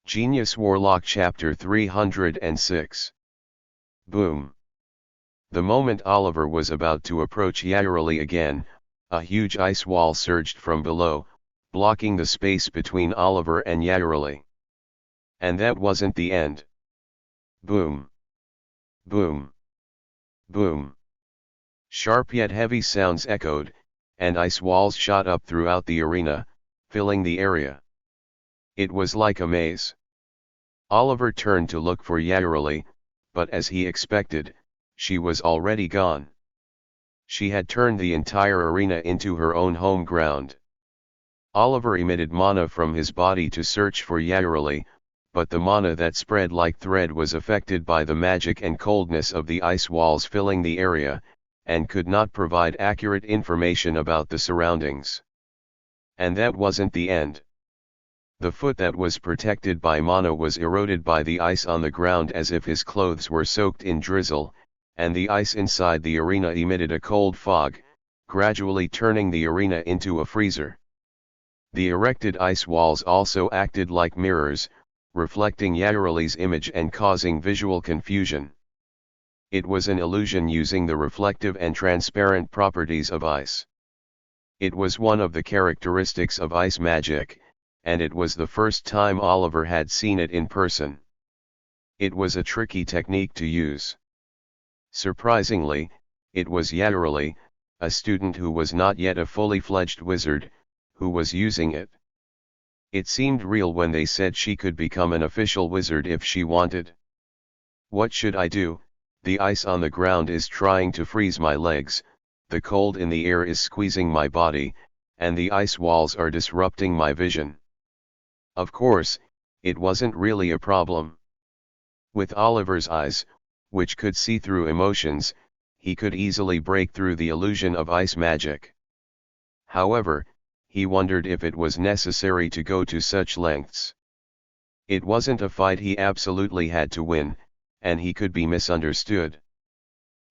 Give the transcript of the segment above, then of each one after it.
Genius Warlock Chapter 306. Boom. The moment Oliver was about to approach Yagurali again, a huge ice wall surged from below, blocking the space between Oliver and Yagurali. And that wasn't the end. Boom. Boom. Boom. Sharp yet heavy sounds echoed, and ice walls shot up throughout the arena, filling the area. It was like a maze. Oliver turned to look for Yagurali, but as he expected, she was already gone. She had turned the entire arena into her own home ground. Oliver emitted mana from his body to search for Yagurali, but the mana that spread like thread was affected by the magic and coldness of the ice walls filling the area, and could not provide accurate information about the surroundings. And that wasn't the end. The foot that was protected by mana was eroded by the ice on the ground as if his clothes were soaked in drizzle, and the ice inside the arena emitted a cold fog, gradually turning the arena into a freezer. The erected ice walls also acted like mirrors, reflecting Yagurali's image and causing visual confusion. It was an illusion using the reflective and transparent properties of ice. It was one of the characteristics of ice magic, and it was the first time Oliver had seen it in person. It was a tricky technique to use. Surprisingly, it was Yagurali, a student who was not yet a fully fledged wizard, who was using it. It seemed real when they said she could become an official wizard if she wanted. What should I do? The ice on the ground is trying to freeze my legs, the cold in the air is squeezing my body, and the ice walls are disrupting my vision. Of course, it wasn't really a problem. With Oliver's eyes, which could see through emotions, he could easily break through the illusion of ice magic. However, he wondered if it was necessary to go to such lengths. It wasn't a fight he absolutely had to win, and he could be misunderstood.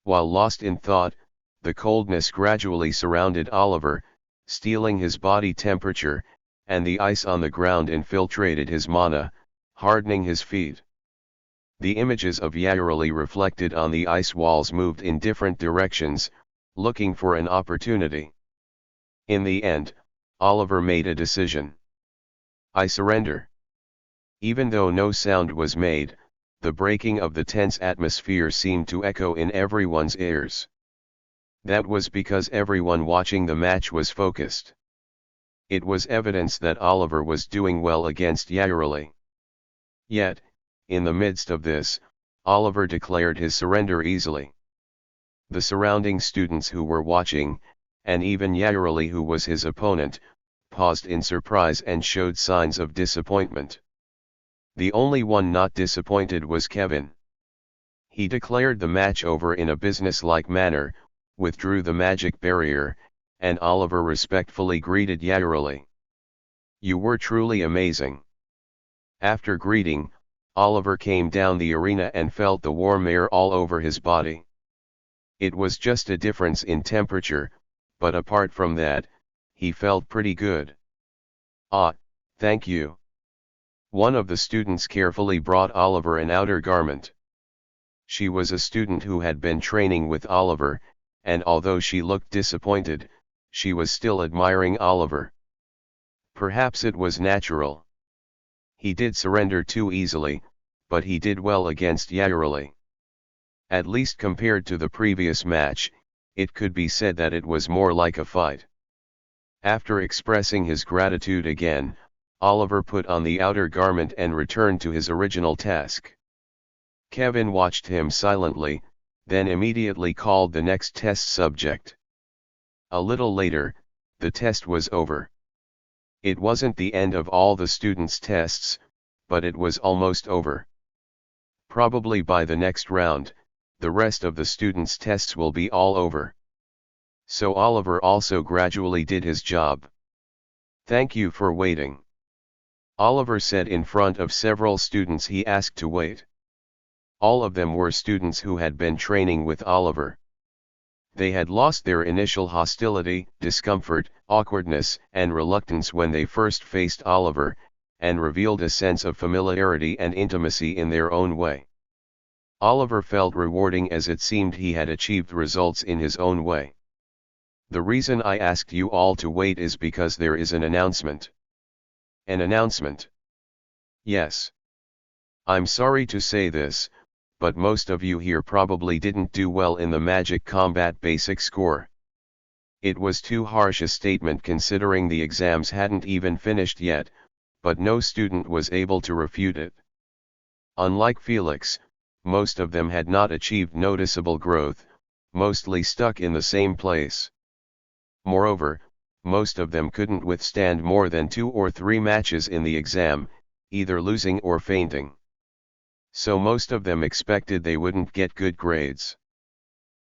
While lost in thought, the coldness gradually surrounded Oliver, stealing his body temperature, and the ice on the ground infiltrated his mana, hardening his feet. The images of Yagurali reflected on the ice walls moved in different directions, looking for an opportunity. In the end, Oliver made a decision. I surrender. Even though no sound was made, the breaking of the tense atmosphere seemed to echo in everyone's ears. That was because everyone watching the match was focused. It was evidence that Oliver was doing well against Yagurali. Yet, in the midst of this, Oliver declared his surrender easily. The surrounding students who were watching, and even Yagurali who was his opponent, paused in surprise and showed signs of disappointment. The only one not disappointed was Kevin. He declared the match over in a business-like manner, withdrew the magic barrier, and Oliver respectfully greeted Yagurali. You were truly amazing. After greeting, Oliver came down the arena and felt the warm air all over his body. It was just a difference in temperature, but apart from that, he felt pretty good. Ah, thank you. One of the students carefully brought Oliver an outer garment. She was a student who had been training with Oliver, and although she looked disappointed, she was still admiring Oliver. Perhaps it was natural. He did surrender too easily, but he did well against Yagurali. At least compared to the previous match, it could be said that it was more like a fight. After expressing his gratitude again, Oliver put on the outer garment and returned to his original task. Kevin watched him silently, then immediately called the next test subject. A little later, the test was over. It wasn't the end of all the students' tests, but it was almost over. Probably by the next round, the rest of the students' tests will be all over. So Oliver also gradually did his job. Thank you for waiting. Oliver said in front of several students he asked to wait. All of them were students who had been training with Oliver. They had lost their initial hostility, discomfort, awkwardness, and reluctance when they first faced Oliver, and revealed a sense of familiarity and intimacy in their own way. Oliver felt rewarding as it seemed he had achieved results in his own way. The reason I asked you all to wait is because there is an announcement. An announcement? Yes. I'm sorry to say this, but most of you here probably didn't do well in the Magic Combat Basic score. It was too harsh a statement considering the exams hadn't even finished yet, but no student was able to refute it. Unlike Felix, most of them had not achieved noticeable growth, mostly stuck in the same place. Moreover, most of them couldn't withstand more than 2 or 3 matches in the exam, either losing or fainting. So most of them expected they wouldn't get good grades.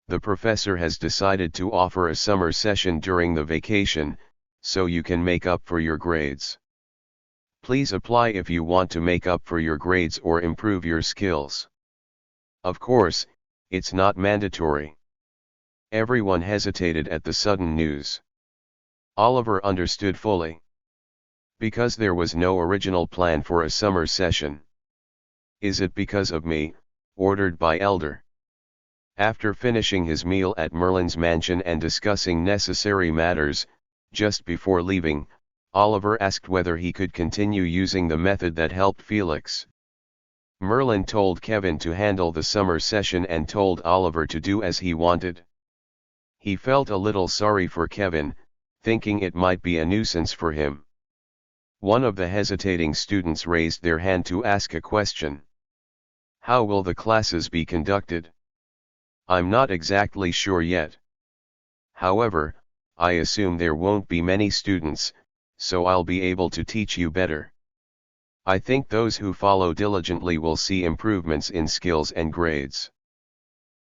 The professor has decided to offer a summer session during the vacation, so you can make up for your grades. Please apply if you want to make up for your grades or improve your skills. Of course, it's not mandatory. Everyone hesitated at the sudden news. Oliver understood fully. Because there was no original plan for a summer session. Is it because of me, ordered by Elder? After finishing his meal at Merlin's mansion and discussing necessary matters, just before leaving, Oliver asked whether he could continue using the method that helped Felix. Merlin told Kevin to handle the summer session and told Oliver to do as he wanted. He felt a little sorry for Kevin, thinking it might be a nuisance for him. One of the hesitating students raised their hand to ask a question. How will the classes be conducted? I'm not exactly sure yet. However, I assume there won't be many students, so I'll be able to teach you better. I think those who follow diligently will see improvements in skills and grades.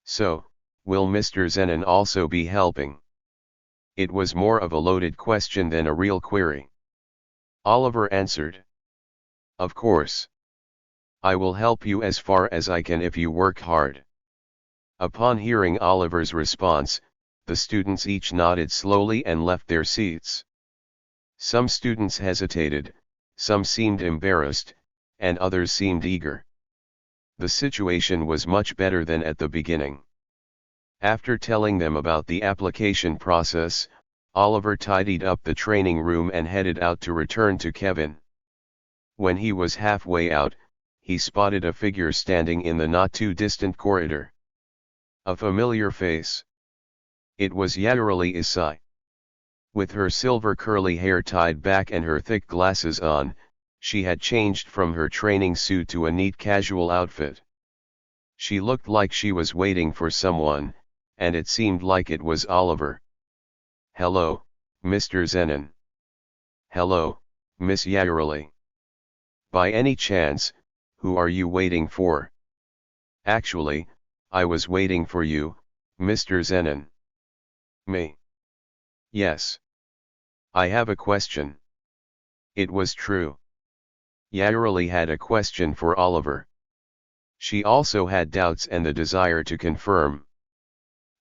So, will Mr. Zenon also be helping? It was more of a loaded question than a real query. Oliver answered. Of course. I will help you as far as I can if you work hard. Upon hearing Oliver's response, the students each nodded slowly and left their seats. Some students hesitated, some seemed embarrassed, and others seemed eager. The situation was much better than at the beginning. After telling them about the application process, Oliver tidied up the training room and headed out to return to Kevin. When he was halfway out, he spotted a figure standing in the not-too-distant corridor. A familiar face. It was Yairali Isai. With her silver curly hair tied back and her thick glasses on, she had changed from her training suit to a neat casual outfit. She looked like she was waiting for someone, and it seemed like it was Oliver. Hello, Mr. Zenon. Hello, Miss Yairali. By any chance, who are you waiting for? Actually, I was waiting for you, Mr. Zenon. Me? Yes. I have a question. It was true. Yairali had a question for Oliver. She also had doubts and the desire to confirm.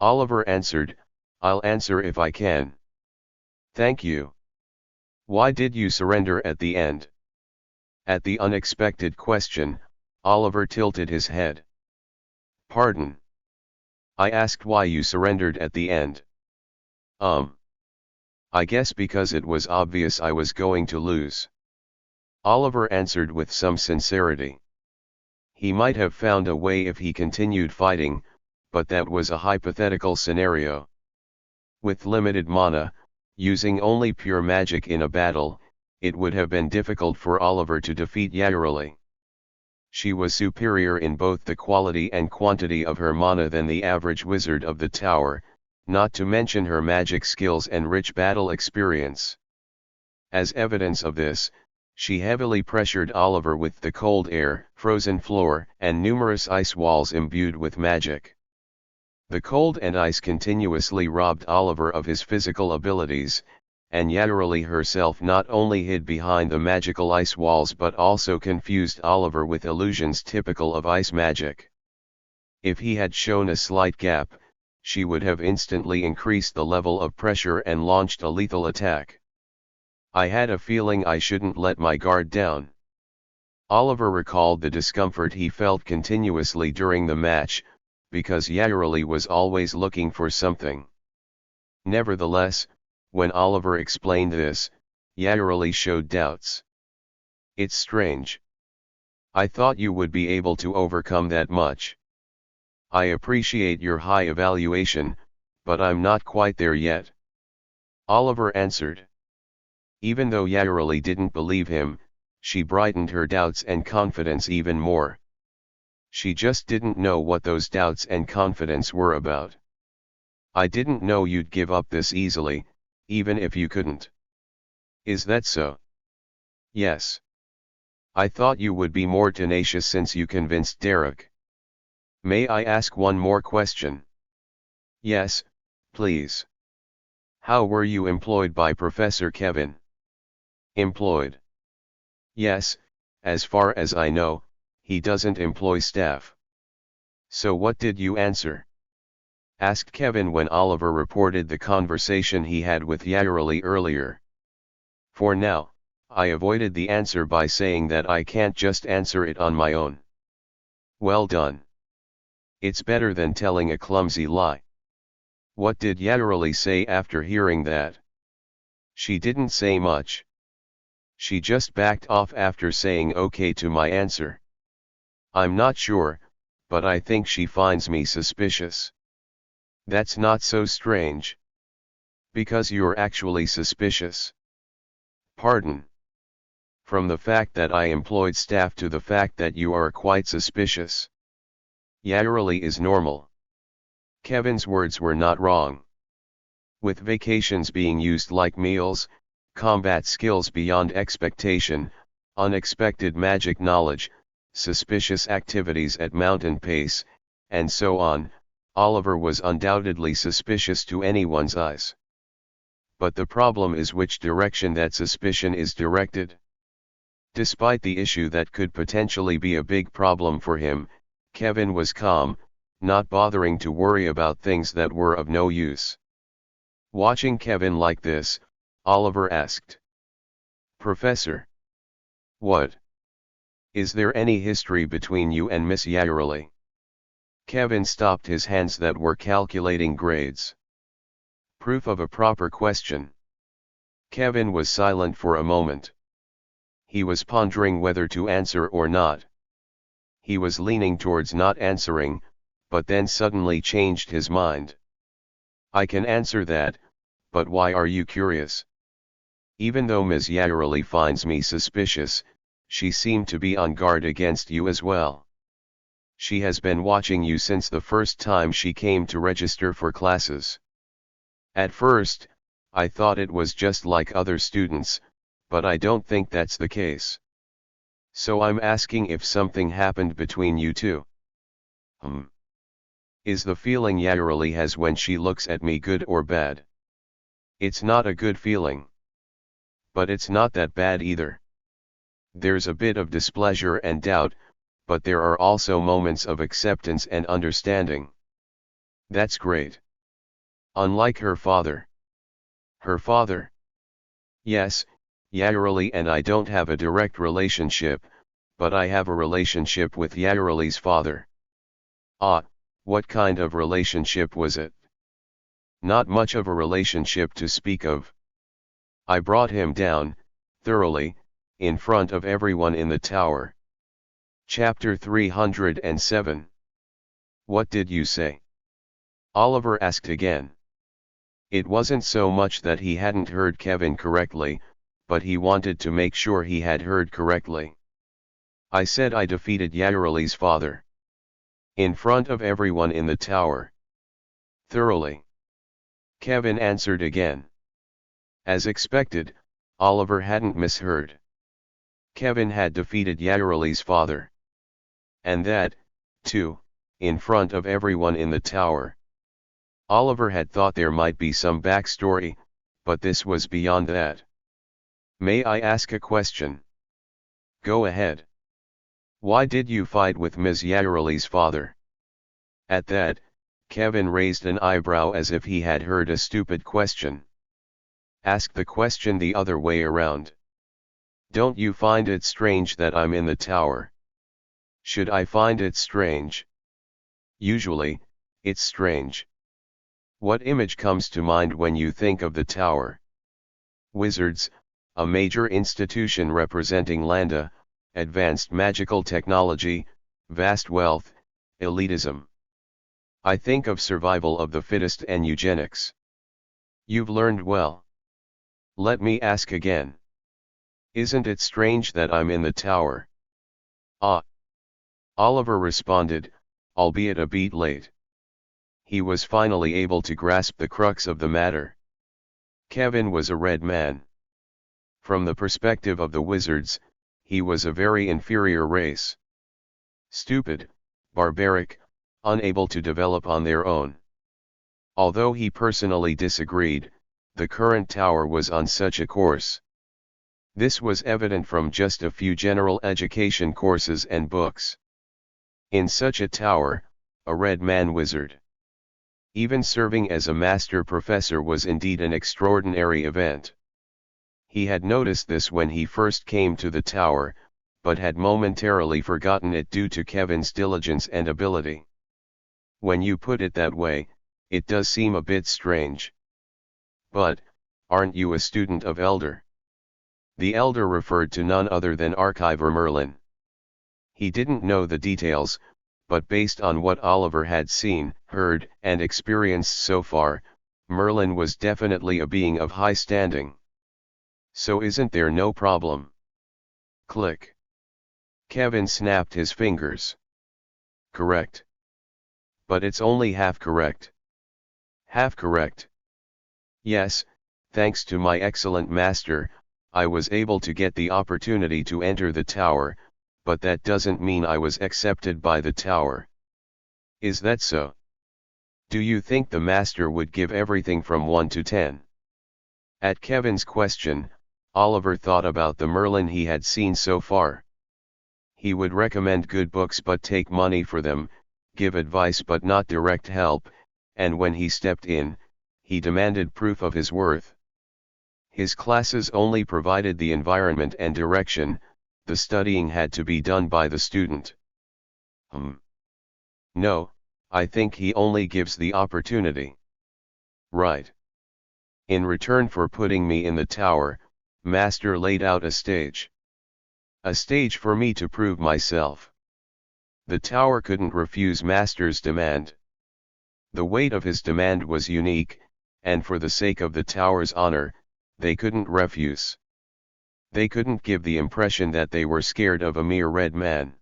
Oliver answered, I'll answer if I can. Thank you. Why did you surrender at the end? At the unexpected question, Oliver tilted his head. Pardon. I asked why you surrendered at the end. I guess because it was obvious I was going to lose. Oliver answered with some sincerity. He might have found a way if he continued fighting, but that was a hypothetical scenario. With limited mana, using only pure magic in a battle, it would have been difficult for Oliver to defeat Yairali. She was superior in both the quality and quantity of her mana than the average wizard of the tower, not to mention her magic skills and rich battle experience. As evidence of this, she heavily pressured Oliver with the cold air, frozen floor, and numerous ice walls imbued with magic. The cold and ice continuously robbed Oliver of his physical abilities, and Yairali herself not only hid behind the magical ice walls but also confused Oliver with illusions typical of ice magic. If he had shown a slight gap, she would have instantly increased the level of pressure and launched a lethal attack. I had a feeling I shouldn't let my guard down. Oliver recalled the discomfort he felt continuously during the match, because Yarely was always looking for something. Nevertheless, when Oliver explained this, Yarely showed doubts. It's strange. I thought you would be able to overcome that much. I appreciate your high evaluation, but I'm not quite there yet. Oliver answered. Even though Yarely didn't believe him, she brightened her doubts and confidence even more. She just didn't know what those doubts and confidence were about. I didn't know you'd give up this easily, even if you couldn't. Is that so? Yes. I thought you would be more tenacious since you convinced Derek. May I ask one more question? Yes, please. How were you employed by Professor Kevin? Employed? Yes, as far as I know, he doesn't employ staff. So what did you answer? Asked Kevin when Oliver reported the conversation he had with Yarely earlier. For now, I avoided the answer by saying that I can't just answer it on my own. Well done. It's better than telling a clumsy lie. What did Yarely say after hearing that? She didn't say much. She just backed off after saying okay to my answer. I'm not sure, but I think she finds me suspicious. That's not so strange. Because you're actually suspicious. Pardon. From the fact that I employed staff to the fact that you are quite suspicious. Yarely is normal. Kevin's words were not wrong. With vacations being used like meals, combat skills beyond expectation, unexpected magic knowledge, suspicious activities at mountain pace, and so on, Oliver was undoubtedly suspicious to anyone's eyes. But the problem is which direction that suspicion is directed. Despite the issue that could potentially be a big problem for him, Kevin was calm, not bothering to worry about things that were of no use. Watching Kevin like this, Oliver asked. Professor. What? Is there any history between you and Miss Yarely? Kevin stopped his hands that were calculating grades. Proof of a proper question. Kevin was silent for a moment. He was pondering whether to answer or not. He was leaning towards not answering, but then suddenly changed his mind. I can answer that, but why are you curious? Even though Ms. Yarely finds me suspicious, she seemed to be on guard against you as well. She has been watching you since the first time she came to register for classes. At first, I thought it was just like other students, but I don't think that's the case. So I'm asking if something happened between you two. Is the feeling Yarely has when she looks at me good or bad? It's not a good feeling. But it's not that bad either. There's a bit of displeasure and doubt, but there are also moments of acceptance and understanding. That's great. Unlike her father. Her father? Yes, Yarely and I don't have a direct relationship, but I have a relationship with Yarely's father. Ah, what kind of relationship was it? Not much of a relationship to speak of. I brought him down, thoroughly, in front of everyone in the tower. Chapter 307. What did you say? Oliver asked again. It wasn't so much that he hadn't heard Kevin correctly, but he wanted to make sure he had heard correctly. I said I defeated Yarely's father. In front of everyone in the tower. Thoroughly. Kevin answered again. As expected, Oliver hadn't misheard. Kevin had defeated Yarely's father. And that, too, in front of everyone in the tower. Oliver had thought there might be some backstory, but this was beyond that. May I ask a question? Go ahead. Why did you fight with Ms. Yarely's father? At that, Kevin raised an eyebrow as if he had heard a stupid question. Ask the question the other way around. Don't you find it strange that I'm in the tower? Should I find it strange? Usually, it's strange. What image comes to mind when you think of the tower? Wizards, a major institution representing Landa, advanced magical technology, vast wealth, elitism. I think of survival of the fittest and eugenics. You've learned well. Let me ask again. Isn't it strange that I'm in the tower? Ah. Oliver responded, albeit a beat late. He was finally able to grasp the crux of the matter. Kevin was a red man. From the perspective of the wizards, he was a very inferior race. Stupid, barbaric, unable to develop on their own. Although he personally disagreed, the current tower was on such a course. This was evident from just a few general education courses and books. In such a tower, a red man wizard. Even serving as a master professor was indeed an extraordinary event. He had noticed this when he first came to the tower, but had momentarily forgotten it due to Kevin's diligence and ability. When you put it that way, it does seem a bit strange. But, aren't you a student of Elder? The Elder referred to none other than Archiver Merlin. He didn't know the details, but based on what Oliver had seen, heard, and experienced so far, Merlin was definitely a being of high standing. So isn't there no problem? Click. Kevin snapped his fingers. Correct. But it's only half correct. Half correct. Yes, thanks to my excellent master, I was able to get the opportunity to enter the tower, but that doesn't mean I was accepted by the tower. Is that so? Do you think the master would give everything from 1 to 10? At Kevin's question, Oliver thought about the Merlin he had seen so far. He would recommend good books but take money for them, give advice but not direct help, and when he stepped in, he demanded proof of his worth. His classes only provided the environment and direction, the studying had to be done by the student. No, I think he only gives the opportunity. Right. In return for putting me in the tower, Master laid out a stage. A stage for me to prove myself. The tower couldn't refuse Master's demand. The weight of his demand was unique, and for the sake of the tower's honor, they couldn't refuse. They couldn't give the impression that they were scared of a mere red man.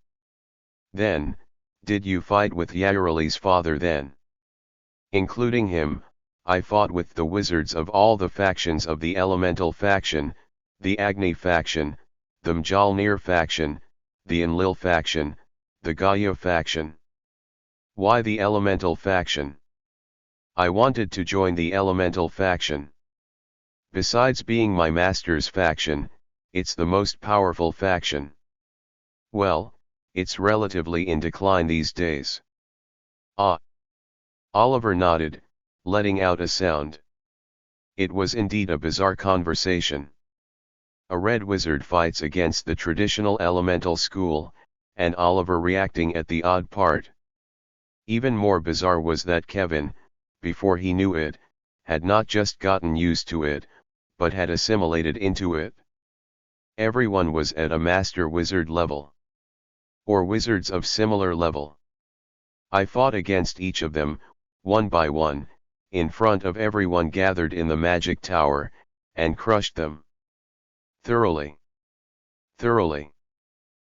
Then, did you fight with Yareli's father then? Including him, I fought with the wizards of all the factions of the Elemental faction, the Agni faction, the Mjolnir faction, the Enlil faction, the Gaia faction. Why the Elemental faction? I wanted to join the Elemental faction. Besides being my master's faction, it's the most powerful faction. Well, it's relatively in decline these days. Ah. Oliver nodded, letting out a sound. It was indeed a bizarre conversation. A red wizard fights against the traditional elemental school, and Oliver reacting at the odd part. Even more bizarre was that Kevin, before he knew it, had not just gotten used to it, but had assimilated into it. Everyone was at a master wizard level. Or wizards of similar level. I fought against each of them, one by one, in front of everyone gathered in the magic tower, and crushed them. Thoroughly. Thoroughly.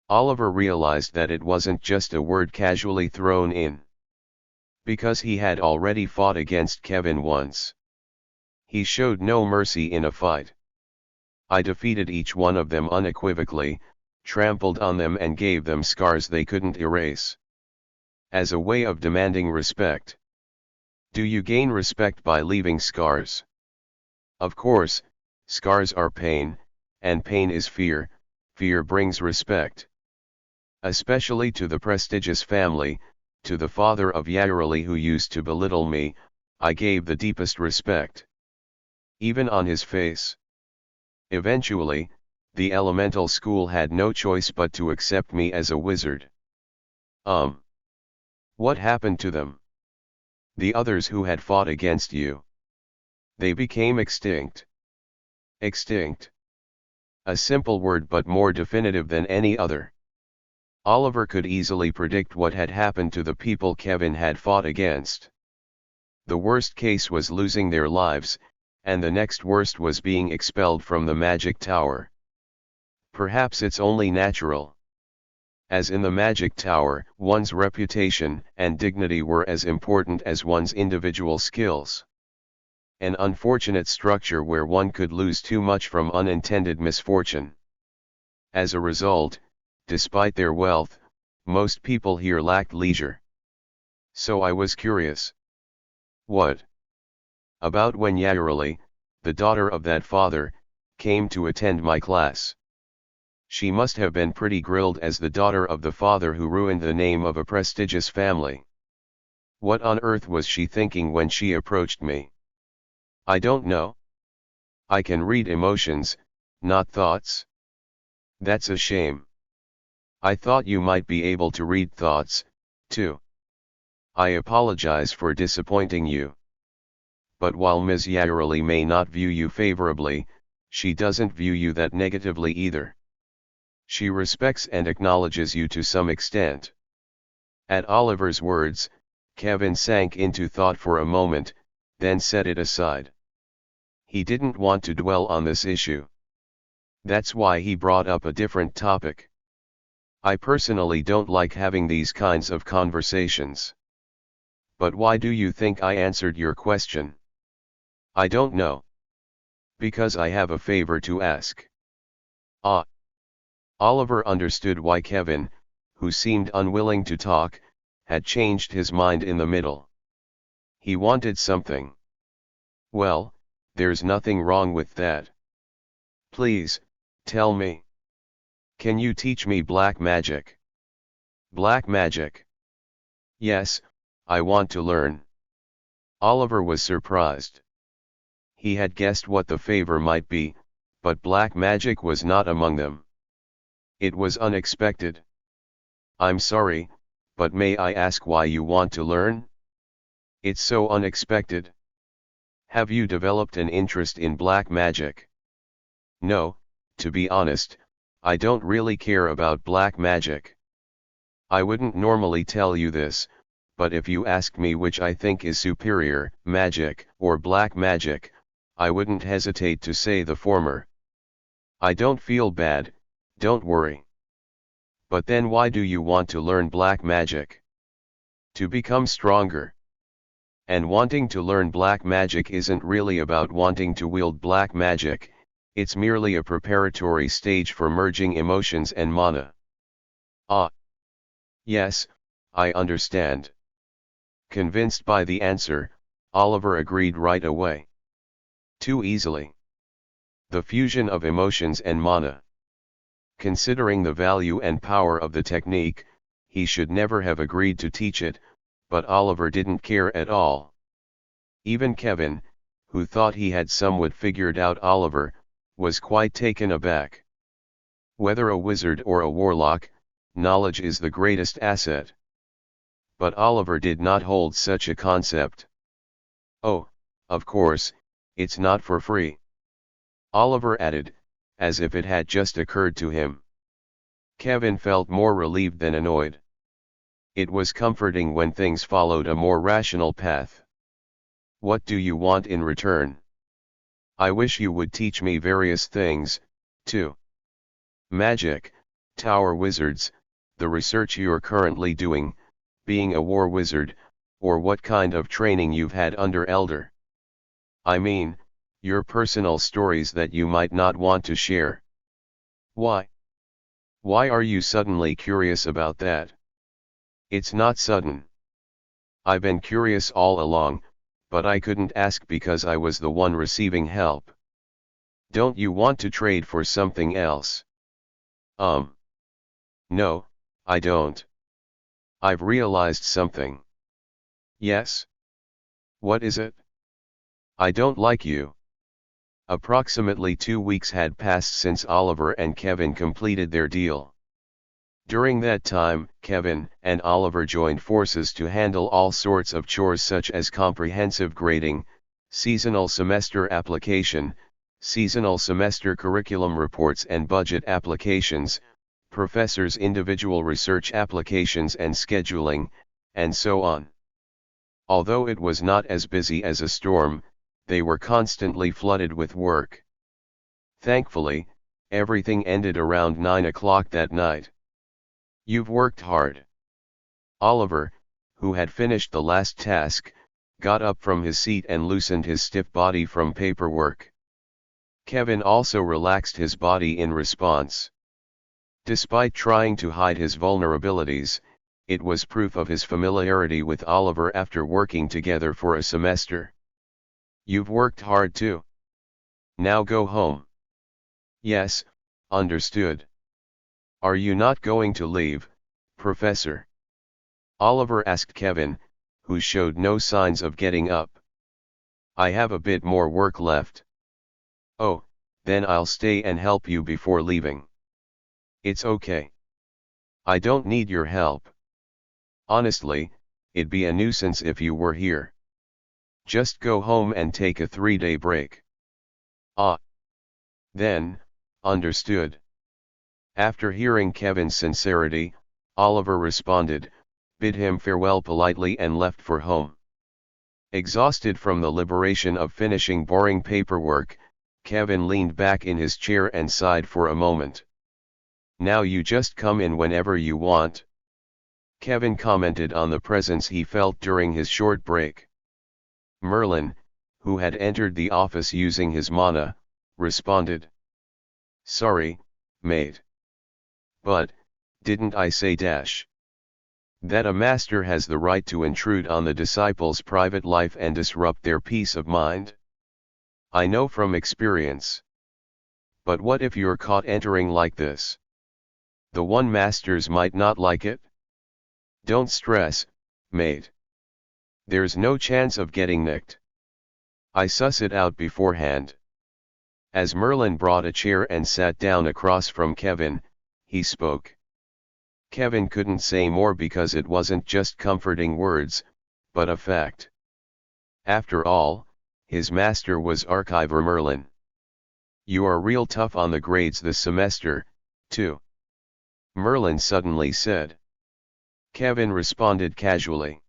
Oliver realized that it wasn't just a word casually thrown in. Because he had already fought against Kevin once. He showed no mercy in a fight. I defeated each one of them unequivocally, trampled on them and gave them scars they couldn't erase. As a way of demanding respect. Do you gain respect by leaving scars? Of course, scars are pain, and pain is fear, fear brings respect. Especially to the prestigious family, to the father of Yareli who used to belittle me, I gave the deepest respect. Even on his face. Eventually, The elemental school had no choice but to accept me as a wizard. What happened to them? The others who had fought against you. They became extinct. Extinct. A simple word but more definitive than any other. Oliver could easily predict what had happened to the people Kevin had fought against. The worst case was losing their lives, and the next worst was being expelled from the magic tower. Perhaps it's only natural. As in the magic tower, one's reputation and dignity were as important as one's individual skills. An unfortunate structure where one could lose too much from unintended misfortune. As a result, despite their wealth, most people here lacked leisure. So I was curious. What? About when Yairali, the daughter of that father, came to attend my class. She must have been pretty grilled as the daughter of the father who ruined the name of a prestigious family. What on earth was she thinking when she approached me? I don't know. I can read emotions, not thoughts. That's a shame. I thought you might be able to read thoughts, too. I apologize for disappointing you. But while Ms. Yairali may not view you favorably, she doesn't view you that negatively either. She respects and acknowledges you to some extent. At Oliver's words, Kevin sank into thought for a moment, then set it aside. He didn't want to dwell on this issue. That's why he brought up a different topic. I personally don't like having these kinds of conversations. But why do you think I answered your question? I don't know. Because I have a favor to ask. Ah. Oliver understood why Kevin, who seemed unwilling to talk, had changed his mind in the middle. He wanted something. Well, there's nothing wrong with that. Please, tell me. Can you teach me black magic? Black magic? Yes, I want to learn. Oliver was surprised. He had guessed what the favor might be, but black magic was not among them. It was unexpected. I'm sorry, but may I ask why you want to learn? It's so unexpected. Have you developed an interest in black magic? No, to be honest, I don't really care about black magic. I wouldn't normally tell you this, but if you ask me which I think is superior, magic or black magic, I wouldn't hesitate to say the former. I don't feel bad, don't worry. But then why do you want to learn black magic? To become stronger. And wanting to learn black magic isn't really about wanting to wield black magic, it's merely a preparatory stage for merging emotions and mana. Ah. Yes, I understand. Convinced by the answer, Oliver agreed right away. Too easily. The fusion of emotions and mana. Considering the value and power of the technique, he should never have agreed to teach it, but Oliver didn't care at all. Even Kevin, who thought he had somewhat figured out Oliver, was quite taken aback. Whether a wizard or a warlock, knowledge is the greatest asset. But Oliver did not hold such a concept. Oh, of course, it's not for free. Oliver added, as if it had just occurred to him. Kevin felt more relieved than annoyed. It was comforting when things followed a more rational path. What do you want in return? I wish you would teach me various things, too. Magic, tower wizards, the research you're currently doing, being a war wizard, or what kind of training you've had under Elder. I mean, your personal stories that you might not want to share. Why? Why are you suddenly curious about that? It's not sudden. I've been curious all along, but I couldn't ask because I was the one receiving help. Don't you want to trade for something else? No, I don't. I've realized something. Yes? What is it? I don't like you. Approximately 2 weeks had passed since Oliver and Kevin completed their deal. During that time, Kevin and Oliver joined forces to handle all sorts of chores such as comprehensive grading, seasonal semester application, seasonal semester curriculum reports and budget applications, professors' individual research applications and scheduling, and so on. Although it was not as busy as a storm, they were constantly flooded with work. Thankfully, everything ended around 9 o'clock that night. "You've worked hard." Oliver, who had finished the last task, got up from his seat and loosened his stiff body from paperwork. Kevin also relaxed his body in response. Despite trying to hide his vulnerabilities, it was proof of his familiarity with Oliver after working together for a semester. "You've worked hard too. Now go home." "Yes, understood." "Are you not going to leave, Professor?" Oliver asked Kevin, who showed no signs of getting up. "I have a bit more work left." "Oh, then I'll stay and help you before leaving." "It's okay. I don't need your help. Honestly, it'd be a nuisance if you were here. Just go home and take a 3-day break." "Ah. Then, understood." After hearing Kevin's sincerity, Oliver responded, bid him farewell politely and left for home. Exhausted from the liberation of finishing boring paperwork, Kevin leaned back in his chair and sighed for a moment. "Now you just come in whenever you want." Kevin commented on the presence he felt during his short break. Merlin, who had entered the office using his mana, responded. "Sorry, mate. But, didn't I say that a master has the right to intrude on the disciple's private life and disrupt their peace of mind? I know from experience. But what if you're caught entering like this? The one masters might not like it." "Don't stress, mate. There's no chance of getting nicked. I suss it out beforehand." As Merlin brought a chair and sat down across from Kevin, he spoke. Kevin couldn't say more because it wasn't just comforting words, but a fact. After all, his master was Archiver Merlin. "You are real tough on the grades this semester, too," Merlin suddenly said. Kevin responded casually.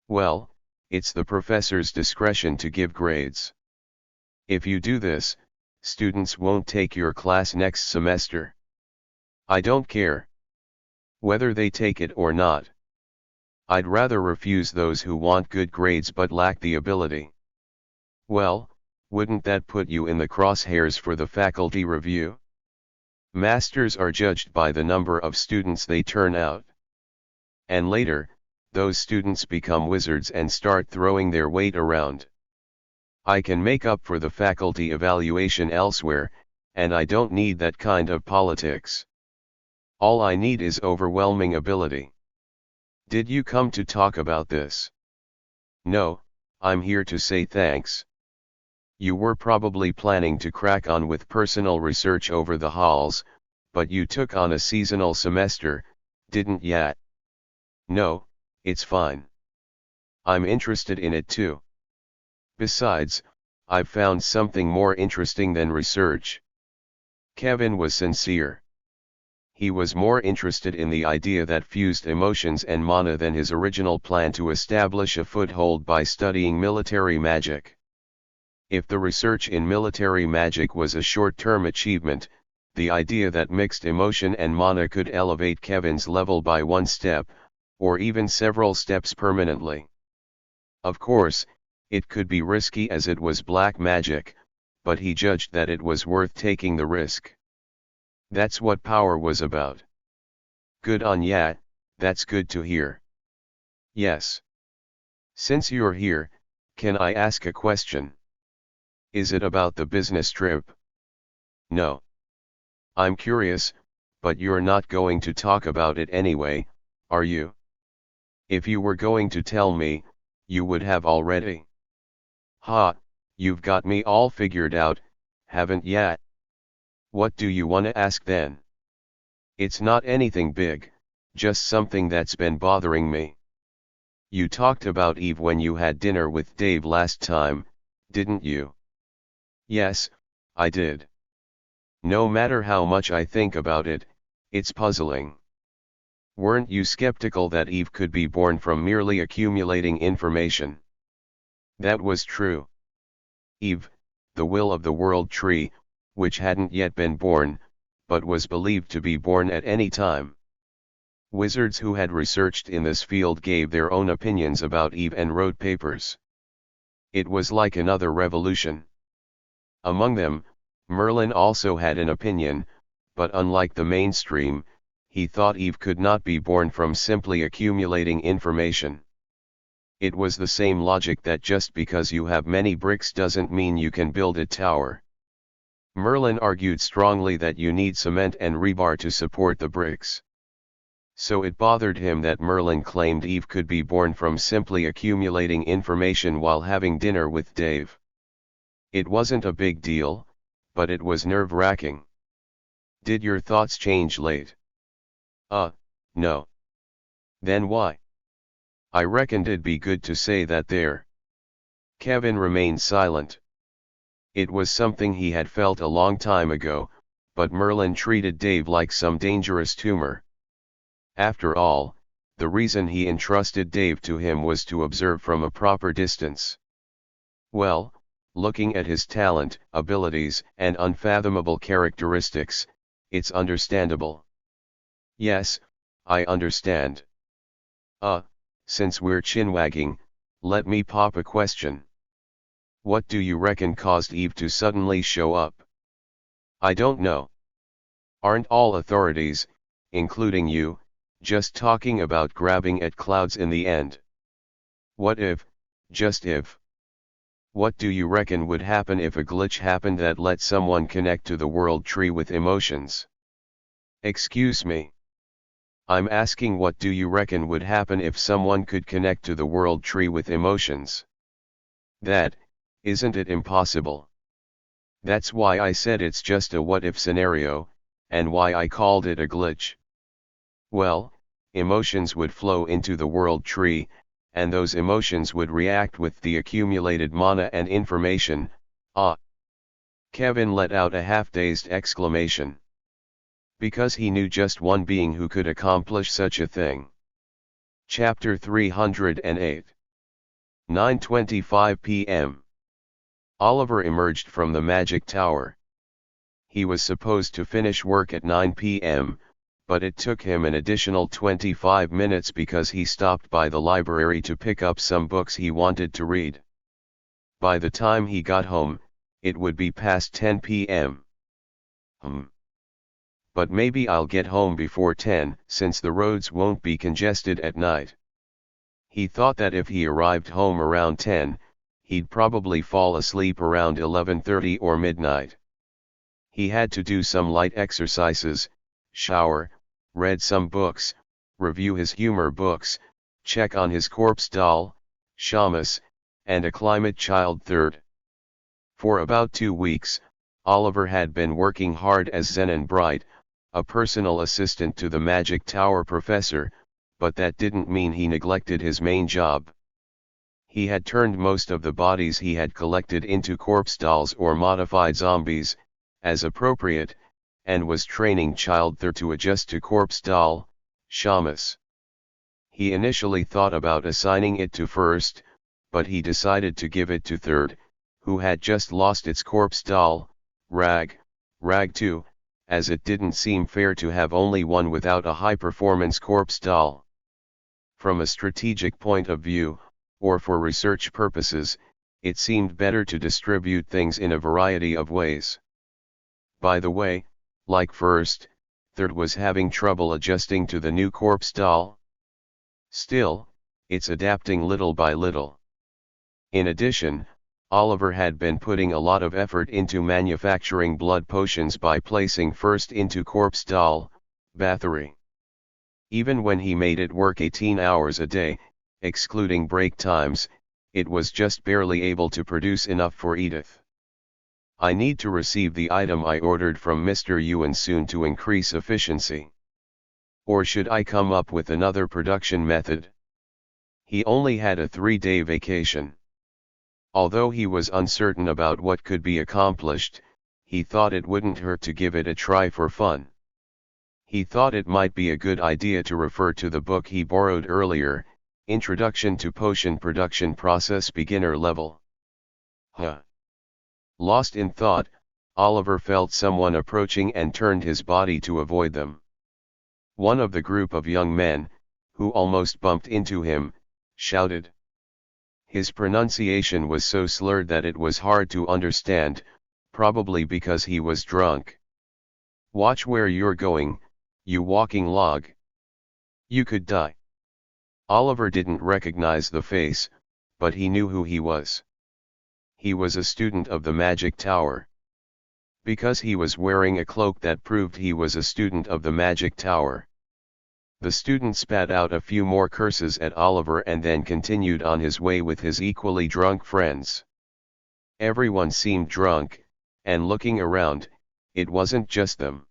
"Well, it's the professor's discretion to give grades. If you do this, students won't take your class next semester. I don't care whether they take it or not. I'd rather refuse those who want good grades but lack the ability." "Well, wouldn't that put you in the crosshairs for the faculty review? Masters are judged by the number of students they turn out. And later, those students become wizards and start throwing their weight around. I can make up for the faculty evaluation elsewhere, and I don't need that kind of politics. All I need is overwhelming ability." "Did you come to talk about this?" "No, I'm here to say thanks. You were probably planning to crack on with personal research over the halls, but you took on a seasonal semester, didn't ya?" "No, it's fine. I'm interested in it too. Besides, I've found something more interesting than research." Kevin was sincere. He was more interested in the idea that fused emotions and mana than his original plan to establish a foothold by studying military magic. If the research in military magic was a short-term achievement, the idea that mixed emotion and mana could elevate Kevin's level by one step, or even several steps permanently. Of course, it could be risky as it was black magic, but he judged that it was worth taking the risk. That's what power was about. "Good on ya, that's good to hear." "Yes. Since you're here, can I ask a question?" "Is it about the business trip?" "No. I'm curious, but you're not going to talk about it anyway, are you? If you were going to tell me, you would have already." "Ha, you've got me all figured out," Haven't yet. What do you wanna ask then? It's not anything big, just something that's been bothering me. You talked about Eve when you had dinner with Dave last time, didn't you? Yes, I did. No matter how much I think about it, it's puzzling. Weren't you skeptical that Eve could be born from merely accumulating information? That was true. Eve, the will of the world tree, which hadn't yet been born, but was believed to be born at any time. Wizards who had researched in this field gave their own opinions about Eve and wrote papers. It was like another revolution. Among them, Merlin also had an opinion, but unlike the mainstream, he thought Eve could not be born from simply accumulating information. It was the same logic that just because you have many bricks doesn't mean you can build a tower. Merlin argued strongly that you need cement and rebar to support the bricks. So it bothered him that Merlin claimed Eve could be born from simply accumulating information while having dinner with Dave. It wasn't a big deal, but it was nerve-wracking. Did your thoughts change late? No. Then why? I reckoned it'd be good to say that there. Kevin remained silent. It was something he had felt a long time ago, but Merlin treated Dave like some dangerous tumor. After all, the reason he entrusted Dave to him was to observe from a proper distance. Well, looking at his talent, abilities, and unfathomable characteristics, it's understandable. Yes, I understand. Since we're chin-wagging, let me pop a question. What do you reckon caused Eve to suddenly show up? I don't know. Aren't all authorities, including you, just talking about grabbing at clouds in the end? What if, just if? What do you reckon would happen if a glitch happened that let someone connect to the world tree with emotions? Excuse me. I'm asking, what do you reckon would happen if someone could connect to the world tree with emotions? That, isn't it impossible? That's why I said it's just a what-if scenario, and why I called it a glitch. Well, emotions would flow into the world tree, and those emotions would react with the accumulated mana and information. Kevin let out a half-dazed exclamation. Because he knew just one being who could accomplish such a thing. Chapter 308. 9:25 p.m. Oliver emerged from the magic tower. He was supposed to finish work at 9 p.m., but it took him an additional 25 minutes because he stopped by the library to pick up some books he wanted to read. By the time he got home, it would be past 10 p.m. But maybe I'll get home before 10, since the roads won't be congested at night. He thought that if he arrived home around 10, he'd probably fall asleep around 11:30 or midnight. He had to do some light exercises, shower, read some books, review his humor books, check on his corpse doll, Shamus, and a climate child third. For about 2 weeks, Oliver had been working hard as Zen and Bright, a personal assistant to the Magic Tower professor, but that didn't mean he neglected his main job. He had turned most of the bodies he had collected into corpse dolls or modified zombies, as appropriate, and was training Child Third to adjust to corpse doll, Shamus. He initially thought about assigning it to First, but he decided to give it to Third, who had just lost its corpse doll, Rag 2, as it didn't seem fair to have only one without a high-performance corpse doll. From a strategic point of view, or for research purposes, it seemed better to distribute things in a variety of ways. By the way, like First, Third was having trouble adjusting to the new corpse doll. Still, it's adapting little by little. In addition, Oliver had been putting a lot of effort into manufacturing blood potions by placing First into corpse doll, Bathory. Even when he made it work 18 hours a day, excluding break times, it was just barely able to produce enough for Edith. I need to receive the item I ordered from Mr. Yuan soon to increase efficiency. Or should I come up with another production method? He only had a 3-day vacation. Although he was uncertain about what could be accomplished, he thought it wouldn't hurt to give it a try for fun. He thought it might be a good idea to refer to the book he borrowed earlier, Introduction to Potion Production Process Beginner Level. Lost in thought, Oliver felt someone approaching and turned his body to avoid them. One of the group of young men, who almost bumped into him, shouted. His pronunciation was so slurred that it was hard to understand, probably because he was drunk. Watch where you're going, you walking log. You could die. Oliver didn't recognize the face, but he knew who he was. He was a student of the Magic Tower. Because he was wearing a cloak that proved he was a student of the Magic Tower. The student spat out a few more curses at Oliver and then continued on his way with his equally drunk friends. Everyone seemed drunk, and looking around, it wasn't just them.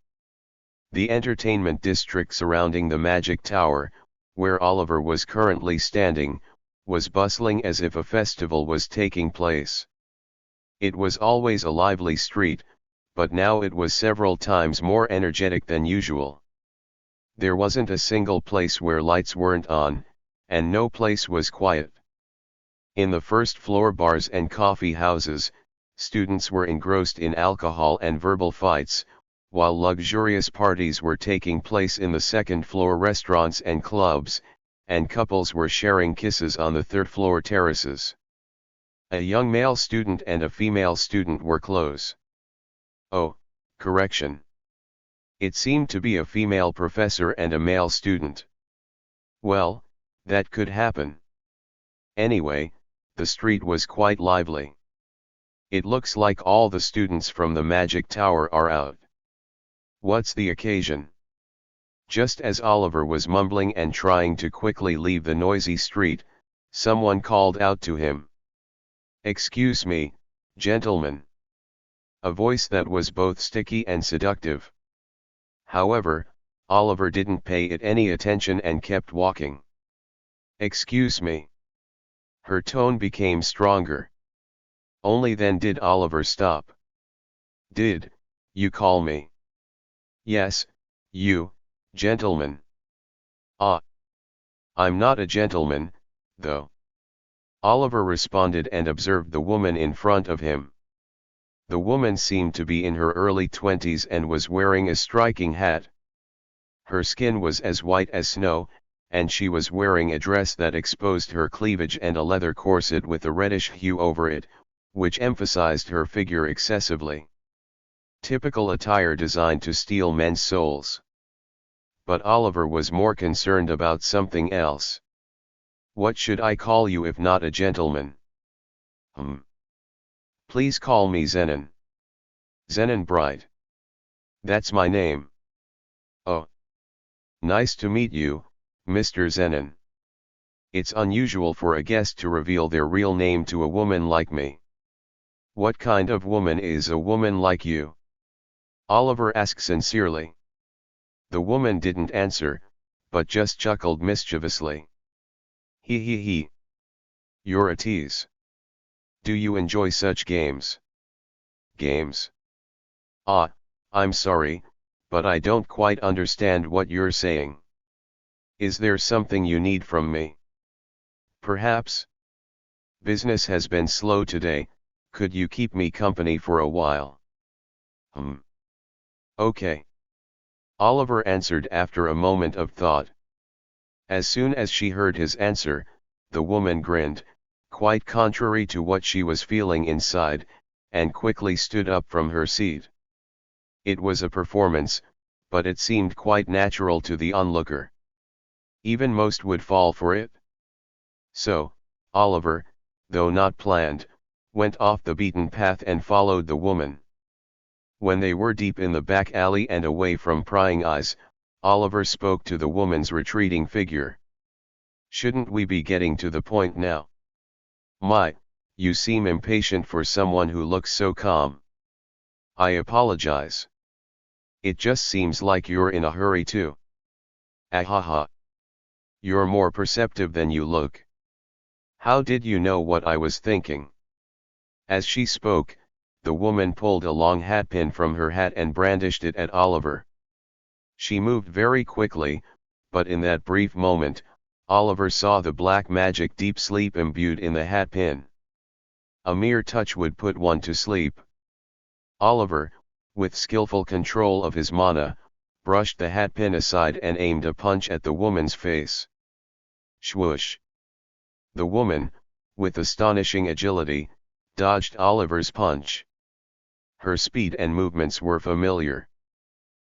The entertainment district surrounding the Magic Tower, where Oliver was currently standing, was bustling as if a festival was taking place. It was always a lively street, but now it was several times more energetic than usual. There wasn't a single place where lights weren't on, and no place was quiet. In the first floor bars and coffee houses, students were engrossed in alcohol and verbal fights, while luxurious parties were taking place in the second floor restaurants and clubs, and couples were sharing kisses on the third floor terraces. A young male student and a female student were close. Oh, correction. It seemed to be a female professor and a male student. Well, that could happen. Anyway, the street was quite lively. It looks like all the students from the Magic Tower are out. What's the occasion? Just as Oliver was mumbling and trying to quickly leave the noisy street, someone called out to him. Excuse me, gentlemen. A voice that was both sticky and seductive. However, Oliver didn't pay it any attention and kept walking. Excuse me. Her tone became stronger. Only then did Oliver stop. Did you call me? Yes, you, gentleman. Ah. I'm not a gentleman, though. Oliver responded and observed the woman in front of him. The woman seemed to be in her early 20s and was wearing a striking hat. Her skin was as white as snow, and she was wearing a dress that exposed her cleavage and a leather corset with a reddish hue over it, which emphasized her figure excessively. Typical attire designed to steal men's souls. But Oliver was more concerned about something else. What should I call you if not a gentleman? Please call me Zenon. Zenon Bright. That's my name. Oh. Nice to meet you, Mr. Zenon. It's unusual for a guest to reveal their real name to a woman like me. What kind of woman is a woman like you? Oliver asked sincerely. The woman didn't answer, but just chuckled mischievously. He. You're a tease. Do you enjoy such games? Games? Ah, I'm sorry, but I don't quite understand what you're saying. Is there something you need from me? Perhaps. Business has been slow today, could you keep me company for a while? Okay. Oliver answered after a moment of thought. As soon as she heard his answer, the woman grinned, quite contrary to what she was feeling inside, and quickly stood up from her seat. It was a performance, but it seemed quite natural to the onlooker. Even most would fall for it. So, Oliver, though not planned, went off the beaten path and followed the woman. When they were deep in the back alley and away from prying eyes, Oliver spoke to the woman's retreating figure. Shouldn't we be getting to the point now? My, you seem impatient for someone who looks so calm. I apologize. It just seems like you're in a hurry too. Ahaha. You're more perceptive than you look. How did you know what I was thinking? As she spoke, the woman pulled a long hatpin from her hat and brandished it at Oliver. She moved very quickly, but in that brief moment, Oliver saw the black magic deep sleep imbued in the hatpin. A mere touch would put one to sleep. Oliver, with skillful control of his mana, brushed the hatpin aside and aimed a punch at the woman's face. Swoosh! The woman, with astonishing agility, dodged Oliver's punch. Her speed and movements were familiar.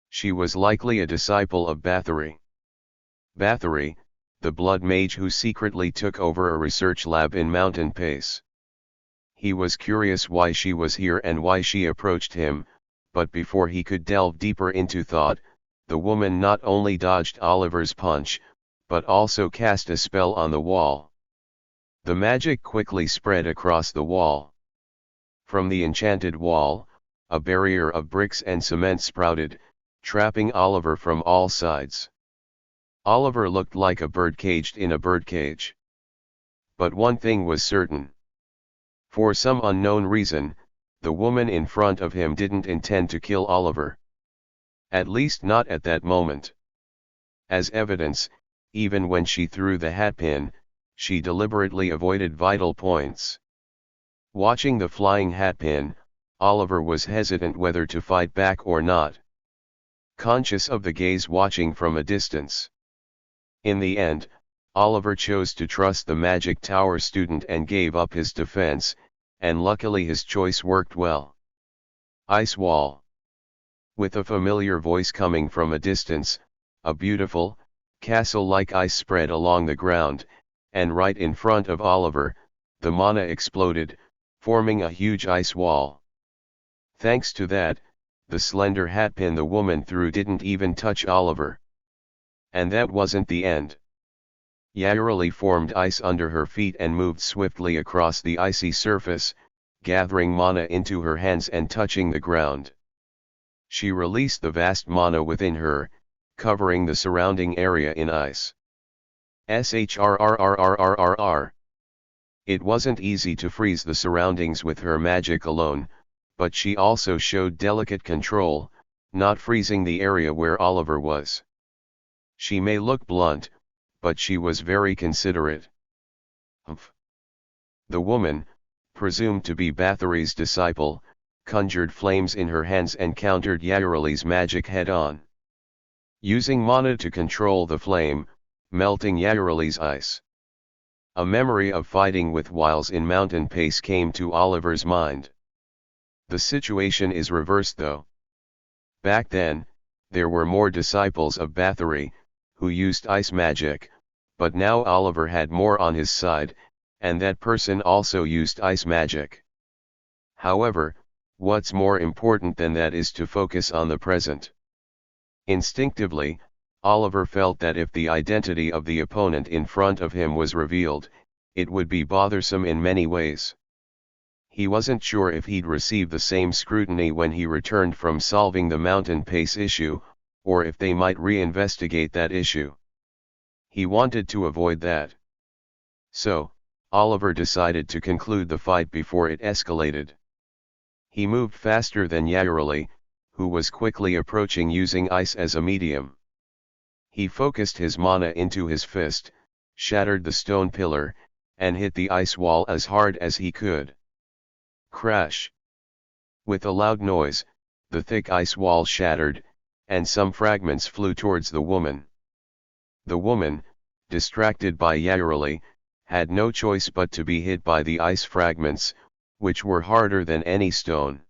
She was likely a disciple of Bathory. Bathory, the blood mage who secretly took over a research lab in Mountain Pace. He was curious why she was here and why she approached him, but before he could delve deeper into thought, the woman not only dodged Oliver's punch, but also cast a spell on the wall. The magic quickly spread across the wall. From the enchanted wall, a barrier of bricks and cement sprouted, trapping Oliver from all sides. Oliver looked like a bird caged in a birdcage. But one thing was certain. For some unknown reason, the woman in front of him didn't intend to kill Oliver. At least not at that moment. As evidence, even when she threw the hatpin, she deliberately avoided vital points. Watching the flying hatpin, Oliver was hesitant whether to fight back or not. Conscious of the gaze watching from a distance. In the end, Oliver chose to trust the Magic Tower student and gave up his defense, and luckily his choice worked well. Ice wall. With a familiar voice coming from a distance, a beautiful, castle-like ice spread along the ground, and right in front of Oliver, the mana exploded, forming a huge ice wall. Thanks to that, the slender hatpin the woman threw didn't even touch Oliver. And that wasn't the end. Yareli formed ice under her feet and moved swiftly across the icy surface, gathering mana into her hands and touching the ground. She released the vast mana within her, covering the surrounding area in ice. Shrrrrrrrrr. It wasn't easy to freeze the surroundings with her magic alone, but she also showed delicate control, not freezing the area where Oliver was. She may look blunt, but she was very considerate. Humph. The woman, presumed to be Bathory's disciple, conjured flames in her hands and countered Yareli's magic head-on. Using mana to control the flame, melting Yareli's ice. A memory of fighting with Wiles in Mountain Pace came to Oliver's mind. The situation is reversed though. Back then, there were more disciples of Bathory, who used ice magic, but now Oliver had more on his side, and that person also used ice magic. However, what's more important than that is to focus on the present. Instinctively, Oliver felt that if the identity of the opponent in front of him was revealed, it would be bothersome in many ways. He wasn't sure if he'd receive the same scrutiny when he returned from solving the Mountain Pace issue, or if they might reinvestigate that issue. He wanted to avoid that. So, Oliver decided to conclude the fight before it escalated. He moved faster than Yareli, who was quickly approaching using ice as a medium. He focused his mana into his fist, shattered the stone pillar, and hit the ice wall as hard as he could. Crash! With a loud noise, the thick ice wall shattered, and some fragments flew towards the woman. The woman, distracted by Yareli, had no choice but to be hit by the ice fragments, which were harder than any stone.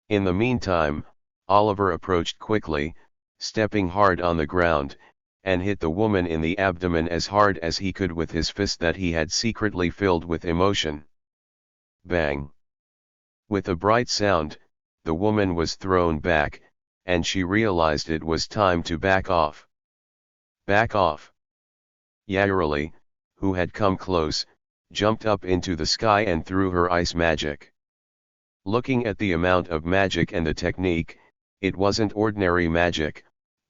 In the meantime, Oliver approached quickly, stepping hard on the ground, and hit the woman in the abdomen as hard as he could with his fist that he had secretly filled with emotion. Bang! With a bright sound, the woman was thrown back, and she realized it was time to back off. Back off! Yareli, who had come close, jumped up into the sky and threw her ice magic. Looking at the amount of magic and the technique, it wasn't ordinary magic,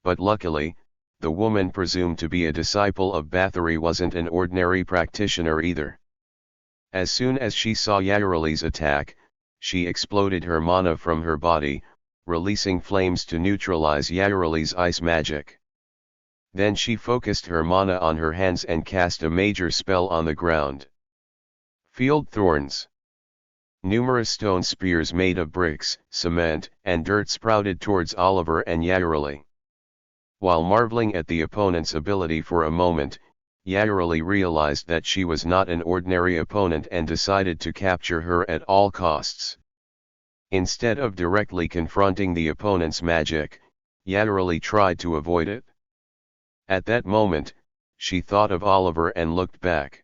but luckily, the woman presumed to be a disciple of Bathory wasn't an ordinary practitioner either. As soon as she saw Yarali's attack, she exploded her mana from her body, releasing flames to neutralize Yarali's ice magic. Then she focused her mana on her hands and cast a major spell on the ground. Field Thorns. Numerous stone spears made of bricks, cement, and dirt sprouted towards Oliver and Yarali. While marveling at the opponent's ability for a moment, Yarali realized that she was not an ordinary opponent and decided to capture her at all costs. Instead of directly confronting the opponent's magic, Yarali tried to avoid it. At that moment, she thought of Oliver and looked back.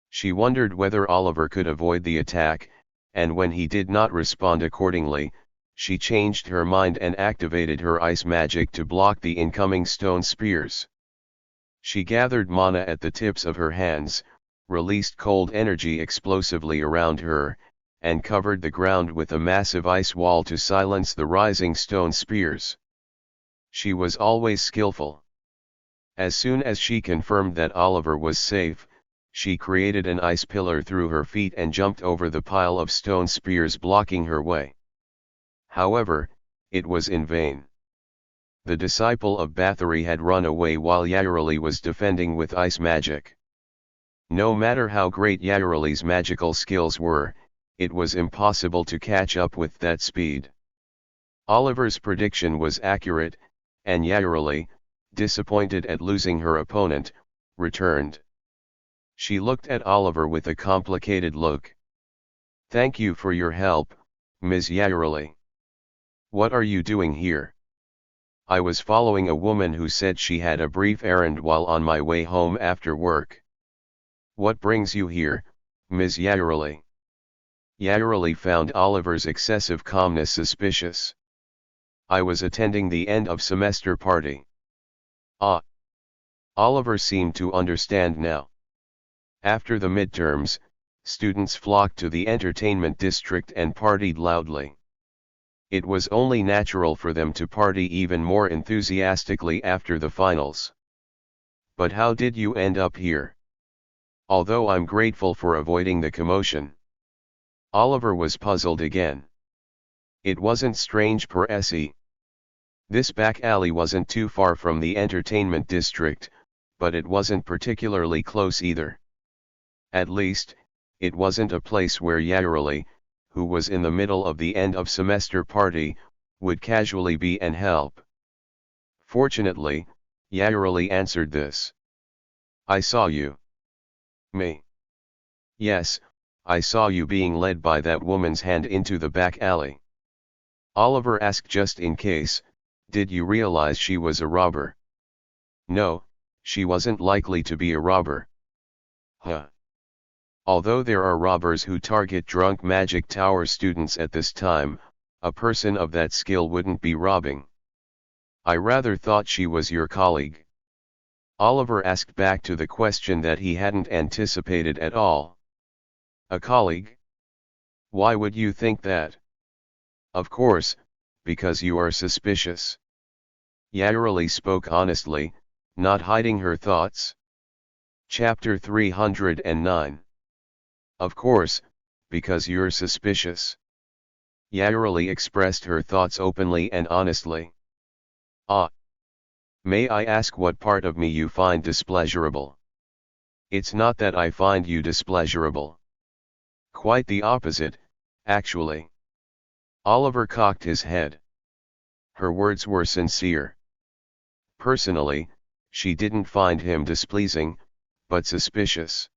She wondered whether Oliver could avoid the attack, and when he did not respond accordingly, she changed her mind and activated her ice magic to block the incoming stone spears. She gathered mana at the tips of her hands, released cold energy explosively around her, and covered the ground with a massive ice wall to silence the rising stone spears. She was always skillful. As soon as she confirmed that Oliver was safe, she created an ice pillar through her feet and jumped over the pile of stone spears blocking her way. However, it was in vain. The disciple of Bathory had run away while Yarali was defending with ice magic. No matter how great Yarali's magical skills were, it was impossible to catch up with that speed. Oliver's prediction was accurate, and Yarali, disappointed at losing her opponent, returned. She looked at Oliver with a complicated look. "Thank you for your help, Ms. Yarali. What are you doing here?" "I was following a woman who said she had a brief errand while on my way home after work." "What brings you here, Ms. Yarali?" Yarali found Oliver's excessive calmness suspicious. "I was attending the end of semester party." "Ah." Oliver seemed to understand now. After the midterms, students flocked to the entertainment district and partied loudly. It was only natural for them to party even more enthusiastically after the finals. "But how did you end up here?" "Although I'm grateful for avoiding the commotion." Oliver was puzzled again. It wasn't strange per se. This back alley wasn't too far from the entertainment district, but it wasn't particularly close either. At least, it wasn't a place where Yarali, who was in the middle of the end of semester party, would casually be and help. Fortunately, Yarali answered this. "I saw you." "Me?" "Yes, I saw you being led by that woman's hand into the back alley." Oliver asked just in case, "Did you realize she was a robber?" "No, she wasn't likely to be a robber." "Huh. Although there are robbers who target drunk Magic Tower students at this time, a person of that skill wouldn't be robbing." "I rather thought she was your colleague." Oliver asked back to the question that he hadn't anticipated at all. "A colleague? Why would you think that?" "Of course, because you are suspicious." Yarali spoke honestly, not hiding her thoughts. Chapter 309. "Of course, because you're suspicious." Yarali expressed her thoughts openly and honestly. "Ah. May I ask what part of me you find displeasurable?" "It's not that I find you displeasurable. Quite the opposite, actually." Oliver cocked his head. Her words were sincere. Personally, she didn't find him displeasing, but suspicious.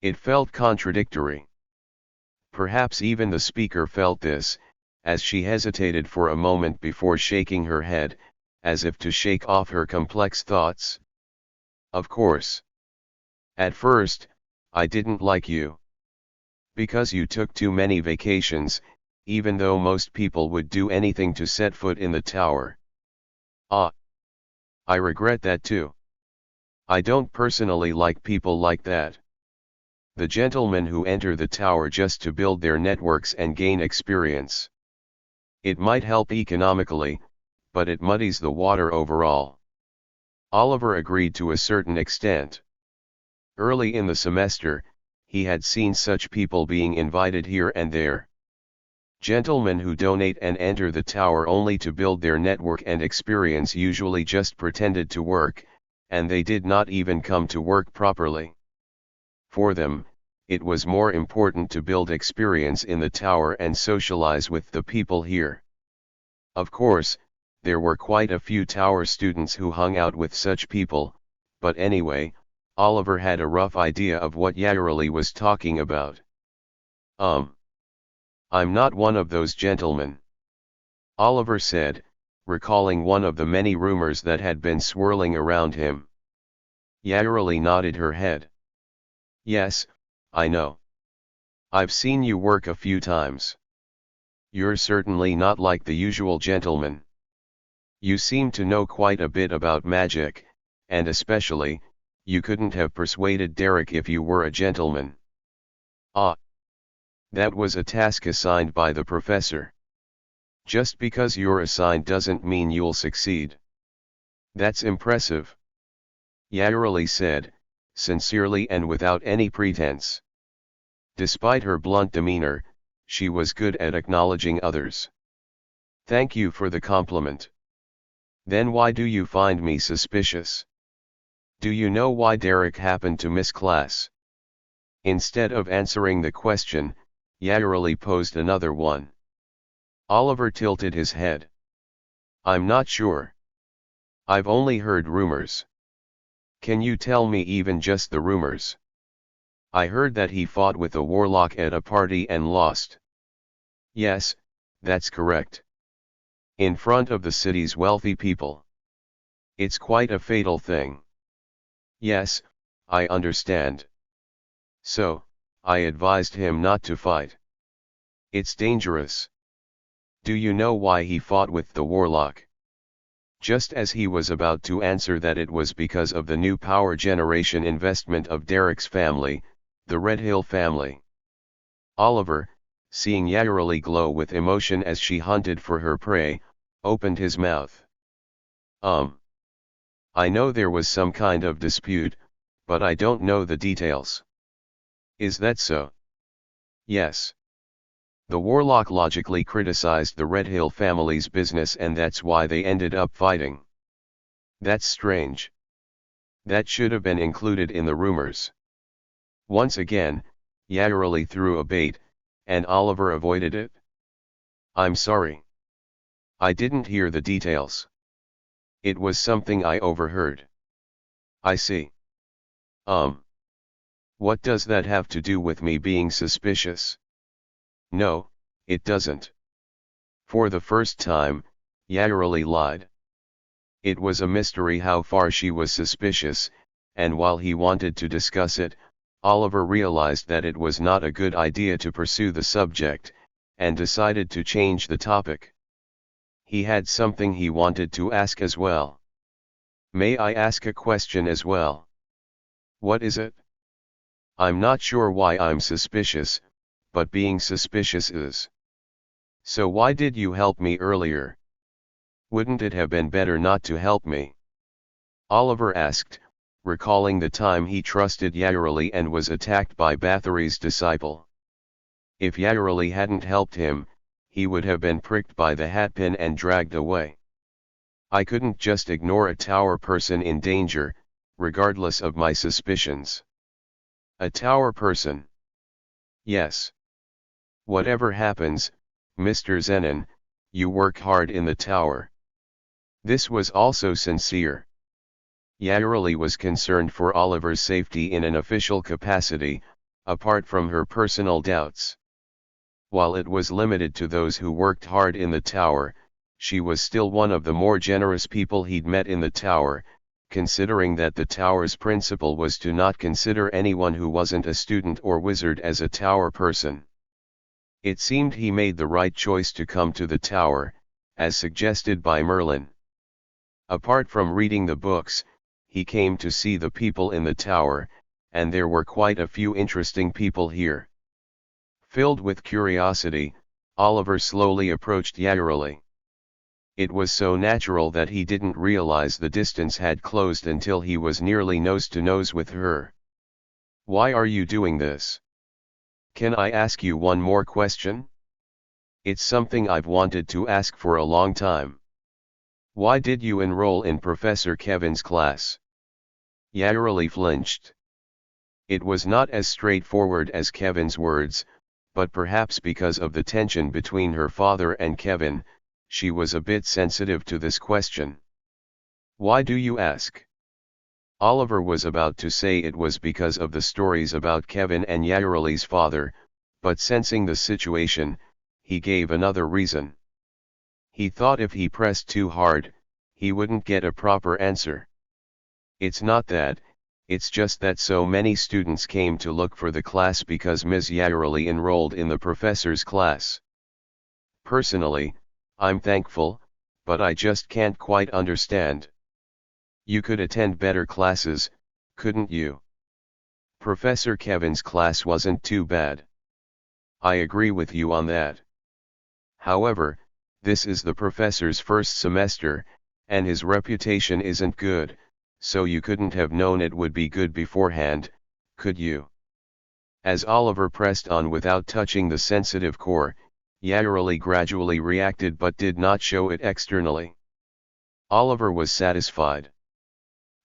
It felt contradictory. Perhaps even the speaker felt this, as she hesitated for a moment before shaking her head, as if to shake off her complex thoughts. "Of course. At first, I didn't like you. Because you took too many vacations, even though most people would do anything to set foot in the tower." "Ah. I regret that too. I don't personally like people like that." The gentlemen who enter the tower just to build their networks and gain experience. It might help economically, but it muddies the water overall. Oliver agreed to a certain extent. Early in the semester, he had seen such people being invited here and there. Gentlemen who donate and enter the tower only to build their network and experience usually just pretended to work, and they did not even come to work properly. For them, it was more important to build experience in the tower and socialize with the people here. Of course, there were quite a few tower students who hung out with such people, but anyway, Oliver had a rough idea of what Yarely was talking about. I'm not one of those gentlemen, Oliver said, recalling one of the many rumors that had been swirling around him. Yarely nodded her head. Yes, I know. I've seen you work a few times. You're certainly not like the usual gentleman. You seem to know quite a bit about magic, and especially, you couldn't have persuaded Derek if you were a gentleman. Ah. That was a task assigned by the professor. Just because you're assigned doesn't mean you'll succeed. That's impressive, Yarely said, sincerely and without any pretense. Despite her blunt demeanor, she was good at acknowledging others. Thank you for the compliment. Then why do you find me suspicious? Do you know why Derek happened to miss class? Instead of answering the question, Yarely posed another one. Oliver tilted his head. I'm not sure. I've only heard rumors. Can you tell me even just the rumors? I heard that he fought with a warlock at a party and lost. Yes, that's correct. In front of the city's wealthy people. It's quite a fatal thing. Yes, I understand. So, I advised him not to fight. It's dangerous. Do you know why he fought with the warlock? Just as he was about to answer that it was because of the new power generation investment of Derek's family, the Redhill family. Oliver, seeing Yarely glow with emotion as she hunted for her prey, opened his mouth. I know there was some kind of dispute, but I don't know the details. Is that so? Yes. The warlock logically criticized the Redhill family's business and that's why they ended up fighting. That's strange. That should have been included in the rumors. Once again, Yarely threw a bait, and Oliver avoided it. I'm sorry. I didn't hear the details. It was something I overheard. I see. What does that have to do with me being suspicious? No, it doesn't. For the first time, Yarely lied. It was a mystery how far she was suspicious, and while he wanted to discuss it, Oliver realized that it was not a good idea to pursue the subject, and decided to change the topic. He had something he wanted to ask as well. May I ask a question as well? What is it? I'm not sure why I'm suspicious, but being suspicious is. So why did you help me earlier? Wouldn't it have been better not to help me? Oliver asked, recalling the time he trusted Yarely and was attacked by Bathory's disciple. If Yarely hadn't helped him, he would have been pricked by the hatpin and dragged away. I couldn't just ignore a tower person in danger, regardless of my suspicions. A tower person? Yes. Whatever happens, Mr. Zenon, you work hard in the tower. This was also sincere. Yarely was concerned for Oliver's safety in an official capacity, apart from her personal doubts. While it was limited to those who worked hard in the tower, she was still one of the more generous people he'd met in the tower, considering that the tower's principle was to not consider anyone who wasn't a student or wizard as a tower person. It seemed he made the right choice to come to the tower, as suggested by Merlin. Apart from reading the books, he came to see the people in the tower, and there were quite a few interesting people here. Filled with curiosity, Oliver slowly approached Yayarali. It was so natural that he didn't realize the distance had closed until he was nearly nose to nose with her. "Why are you doing this? Can I ask you one more question? It's something I've wanted to ask for a long time. Why did you enroll in Professor Kevin's class?" Yayarali flinched. It was not as straightforward as Kevin's words, but perhaps because of the tension between her father and Kevin, she was a bit sensitive to this question. "Why do you ask?" Oliver was about to say it was because of the stories about Kevin and Yayarali's father, but sensing the situation, he gave another reason. He thought if he pressed too hard, he wouldn't get a proper answer. "It's not that, it's just that so many students came to look for the class because Ms. Yayarali enrolled in the professor's class. Personally, I'm thankful, but I just can't quite understand. You could attend better classes, couldn't you? Professor Kevin's class wasn't too bad. I agree with you on that. However, this is the professor's first semester, and his reputation isn't good, so you couldn't have known it would be good beforehand, could you?" As Oliver pressed on without touching the sensitive core, Yayarali gradually reacted but did not show it externally. Oliver was satisfied.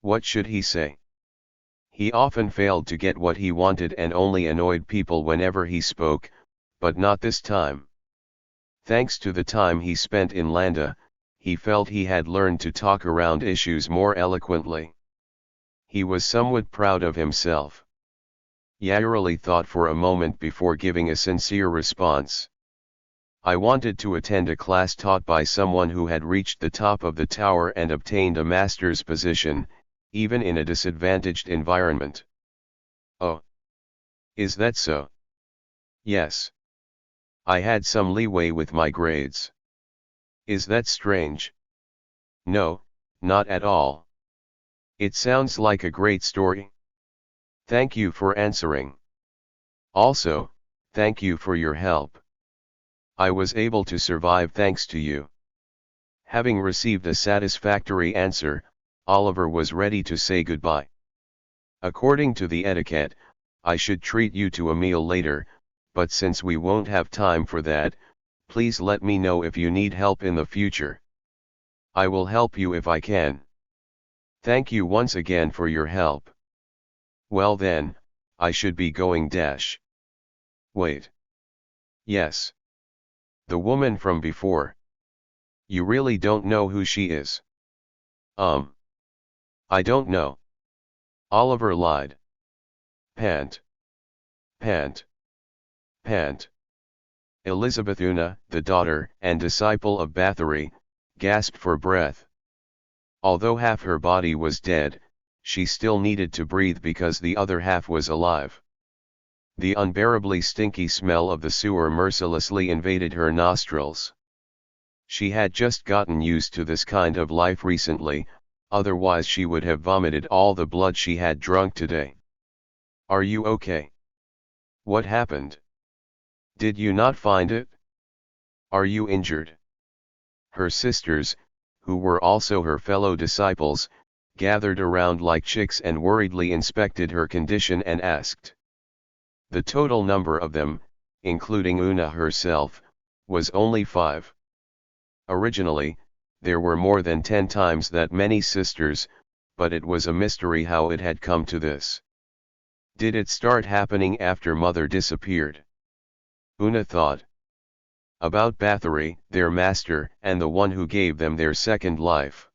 What should he say? He often failed to get what he wanted and only annoyed people whenever he spoke, but not this time. Thanks to the time he spent in Landa, he felt he had learned to talk around issues more eloquently. He was somewhat proud of himself. Yayarali thought for a moment before giving a sincere response. "I wanted to attend a class taught by someone who had reached the top of the tower and obtained a master's position, even in a disadvantaged environment." "Oh. Is that so?" "Yes. I had some leeway with my grades." "Is that strange?" "No, not at all. It sounds like a great story. Thank you for answering. Also, thank you for your help. I was able to survive thanks to you." Having received a satisfactory answer, Oliver was ready to say goodbye. "According to the etiquette, I should treat you to a meal later, but since we won't have time for that, please let me know if you need help in the future. I will help you if I can. Thank you once again for your help. Well then, I should be going dash. Wait. Yes. The woman from before. You really don't know who she is?" I don't know." Oliver lied. Pant. Pant. Pant. Elizabeth Una, the daughter and disciple of Bathory, gasped for breath. Although half her body was dead, she still needed to breathe because the other half was alive. The unbearably stinky smell of the sewer mercilessly invaded her nostrils. She had just gotten used to this kind of life recently, otherwise she would have vomited all the blood she had drunk today. "Are you okay? What happened? Did you not find it? Are you injured?" Her sisters, who were also her fellow disciples, gathered around like chicks and worriedly inspected her condition and asked. The total number of them, including Una herself, was only 5. Originally, there were more than 10 times that many sisters, but it was a mystery how it had come to this. Did it start happening after Mother disappeared? Una thought. About Bathory, their master, and the one who gave them their second life.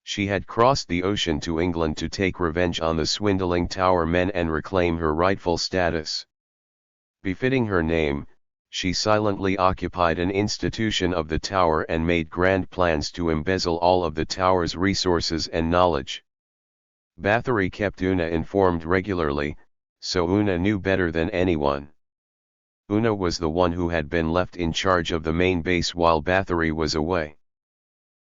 She had crossed the ocean to England to take revenge on the swindling tower men and reclaim her rightful status. Befitting her name, she silently occupied an institution of the tower and made grand plans to embezzle all of the tower's resources and knowledge. Bathory kept Una informed regularly, so Una knew better than anyone. Una was the one who had been left in charge of the main base while Bathory was away.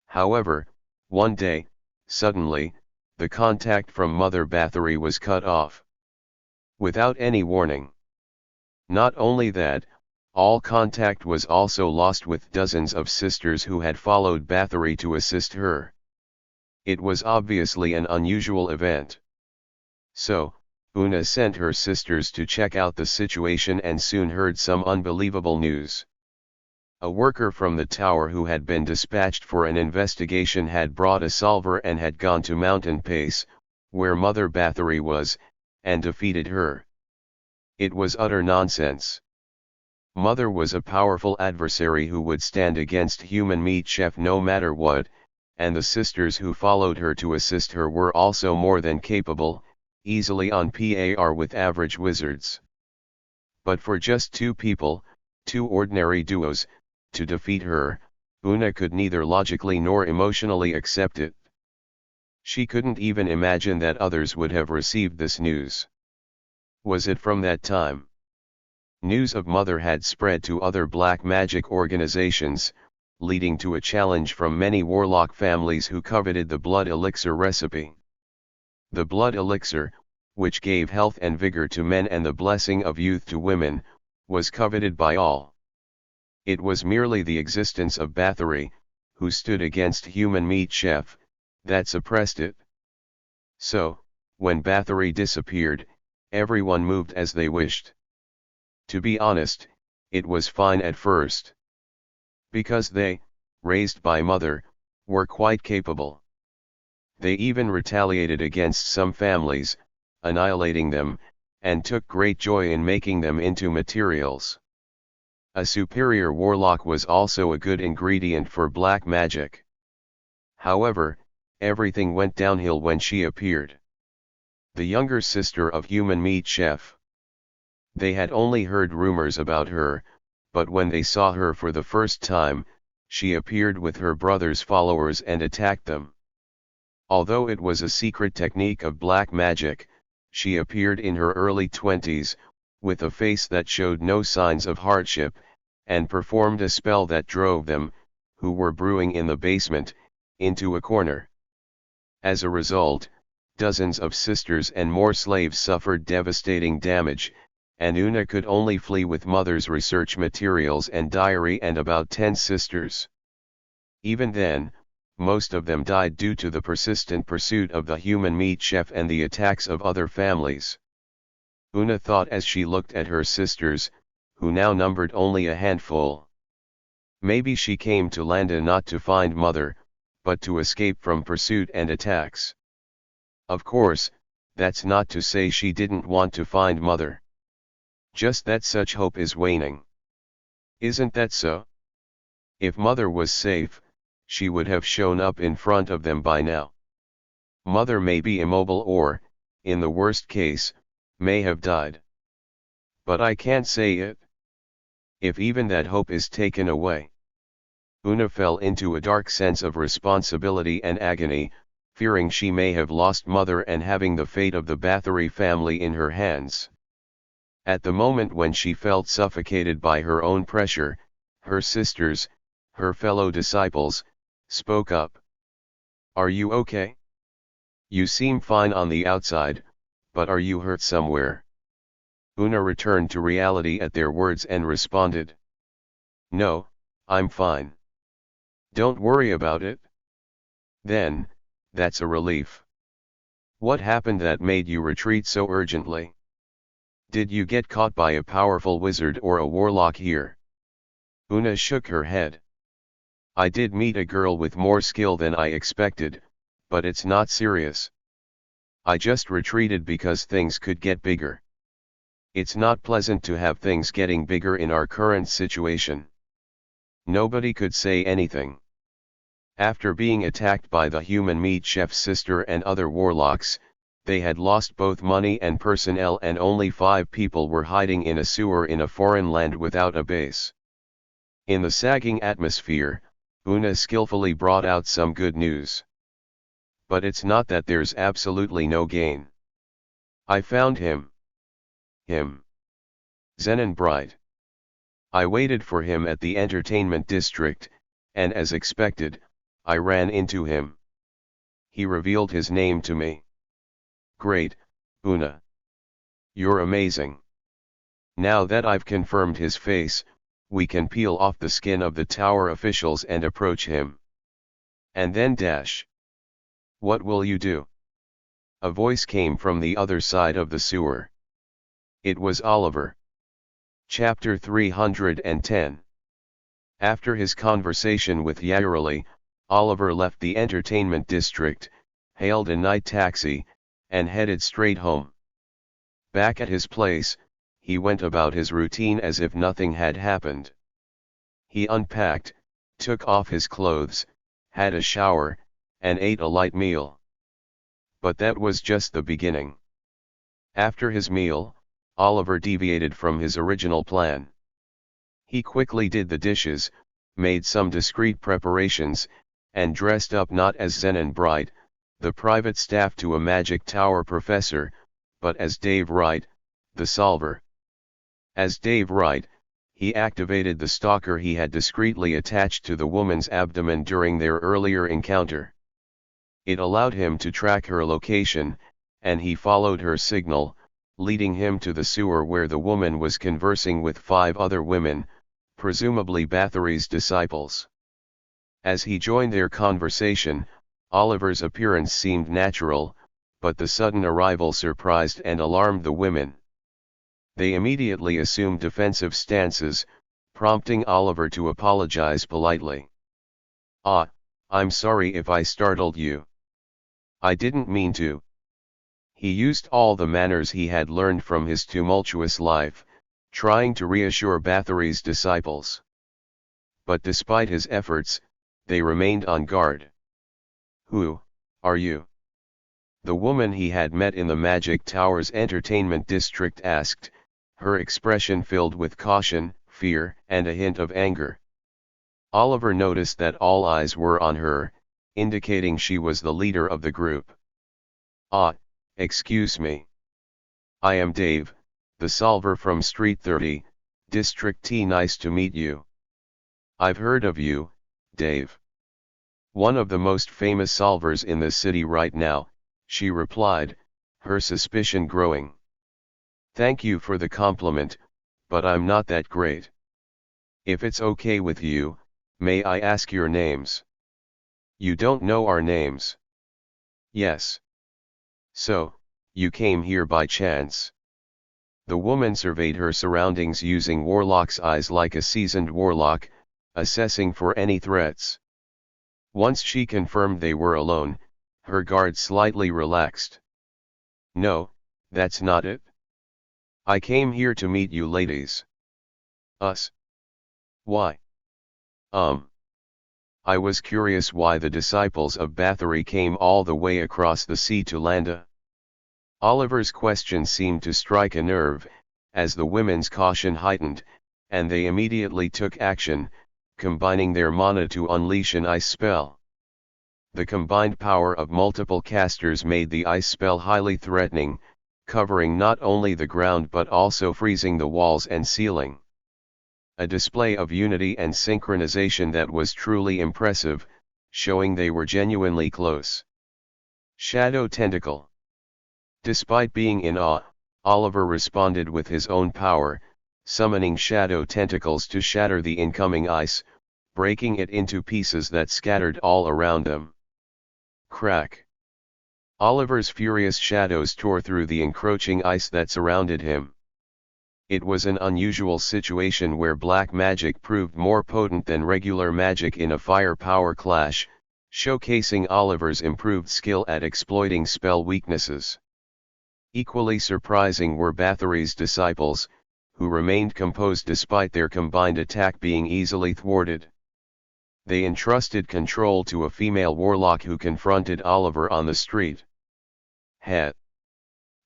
However, one day, suddenly, the contact from Mother Bathory was cut off. without any warning. Not only that, all contact was also lost with dozens of sisters who had followed Bathory to assist her. It was obviously an unusual event. So, Una sent her sisters to check out the situation and soon heard some unbelievable news. A worker from the tower who had been dispatched for an investigation had brought a salver and had gone to Mountain Pace, where Mother Bathory was, and defeated her. It was utter nonsense. Mother was a powerful adversary who would stand against Human Meat Chef no matter what, and the sisters who followed her to assist her were also more than capable, easily on par with average wizards. But for just two people, two ordinary duos, to defeat her, Una could neither logically nor emotionally accept it. She couldn't even imagine that others would have received this news. Was it from that time? News of Mother had spread to other black magic organizations, leading to a challenge from many warlock families who coveted the blood elixir recipe. The blood elixir, which gave health and vigor to men and the blessing of youth to women, was coveted by all. It was merely the existence of Bathory, who stood against Human Meat Chef, that suppressed it. So, when Bathory disappeared, everyone moved as they wished. To be honest, it was fine at first. Because they, raised by Mother, were quite capable. They even retaliated against some families, annihilating them, and took great joy in making them into materials. A superior warlock was also a good ingredient for black magic. However, everything went downhill when she appeared. The younger sister of Human Meat Chef. They had only heard rumors about her, but when they saw her for the first time, she appeared with her brother's followers and attacked them. Although it was a secret technique of black magic, she appeared in her early 20s, with a face that showed no signs of hardship, and performed a spell that drove them, who were brewing in the basement, into a corner. As a result, dozens of sisters and more slaves suffered devastating damage, and Una could only flee with Mother's research materials and diary and about 10 sisters. Even then, most of them died due to the persistent pursuit of the Human Meat Chef and the attacks of other families. Una thought as she looked at her sisters, who now numbered only a handful. Maybe she came to Landa not to find Mother, but to escape from pursuit and attacks. Of course, that's not to say she didn't want to find Mother. Just that such hope is waning. Isn't that so? If Mother was safe, she would have shown up in front of them by now. Mother may be immobile or, in the worst case, may have died. But I can't say it. If even that hope is taken away. Una fell into a dark sense of responsibility and agony, fearing she may have lost Mother and having the fate of the Bathory family in her hands. At the moment when she felt suffocated by her own pressure, her sisters, her fellow disciples, spoke up. "Are you okay? You seem fine on the outside, but are you hurt somewhere?" Una returned to reality at their words and responded. "No, I'm fine. Don't worry about it." "Then, that's a relief. What happened that made you retreat so urgently? Did you get caught by a powerful wizard or a warlock here?" Una shook her head. "I did meet a girl with more skill than I expected, but it's not serious. I just retreated because things could get bigger. It's not pleasant to have things getting bigger in our current situation." Nobody could say anything. After being attacked by the Human Meat Chef's sister and other warlocks, they had lost both money and personnel and only 5 people were hiding in a sewer in a foreign land without a base. In the sagging atmosphere, Una skillfully brought out some good news. "But it's not that there's absolutely no gain. I found him. Him. Zenon Bright. I waited for him at the entertainment district, and as expected, I ran into him. He revealed his name to me." "Great, Una. You're amazing. Now that I've confirmed his face, we can peel off the skin of the tower officials and approach him. And then dash. What will you do? A voice came from the other side of the sewer. It was Oliver. Chapter 310. After his conversation with Yareli, Oliver left the entertainment district, hailed a night taxi, and headed straight home. Back at his place, he went about his routine as if nothing had happened. He unpacked, took off his clothes, had a shower, and ate a light meal. But that was just the beginning. After his meal, Oliver deviated from his original plan. He quickly did the dishes, made some discreet preparations, and dressed up not as Zen and Bright, the private staff to a magic tower professor, but as Dave Wright, the solver. As Dave Wright, he activated the stalker he had discreetly attached to the woman's abdomen during their earlier encounter. It allowed him to track her location, and he followed her signal, leading him to the sewer where the woman was conversing with 5 other women, presumably Bathory's disciples. As he joined their conversation, Oliver's appearance seemed natural, but the sudden arrival surprised and alarmed the women. They immediately assumed defensive stances, prompting Oliver to apologize politely. I'm sorry if I startled you. I didn't mean to. He used all the manners he had learned from his tumultuous life, trying to reassure Bathory's disciples. But despite his efforts, they remained on guard. Who are you? The woman he had met in the Magic Tower's entertainment district asked, her expression filled with caution, fear, and a hint of anger. Oliver noticed that all eyes were on her, indicating she was the leader of the group. Excuse me. I am Dave, the solver from Street 30, District T. Nice to meet you. I've heard of you, Dave. One of the most famous solvers in the city right now, she replied, her suspicion growing. Thank you for the compliment, but I'm not that great. If it's okay with you, may I ask your names? You don't know our names. Yes. So, you came here by chance. The woman surveyed her surroundings using Warlock's eyes like a seasoned warlock, assessing for any threats. Once she confirmed they were alone, her guard slightly relaxed. No, that's not it. I came here to meet you ladies. Us? Why? I was curious why the disciples of Bathory came all the way across the sea to Landa. Oliver's question seemed to strike a nerve, as the women's caution heightened, and they immediately took action, combining their mana to unleash an ice spell. The combined power of multiple casters made the ice spell highly threatening, covering not only the ground but also freezing the walls and ceiling. A display of unity and synchronization that was truly impressive, showing they were genuinely close. Shadow Tentacle. Despite being in awe, Oliver responded with his own power, summoning shadow tentacles to shatter the incoming ice, breaking it into pieces that scattered all around them. Crack. Oliver's furious shadows tore through the encroaching ice that surrounded him. It was an unusual situation where black magic proved more potent than regular magic in a fire-power clash, showcasing Oliver's improved skill at exploiting spell weaknesses. Equally surprising were Bathory's disciples, who remained composed despite their combined attack being easily thwarted. They entrusted control to a female warlock who confronted Oliver on the street.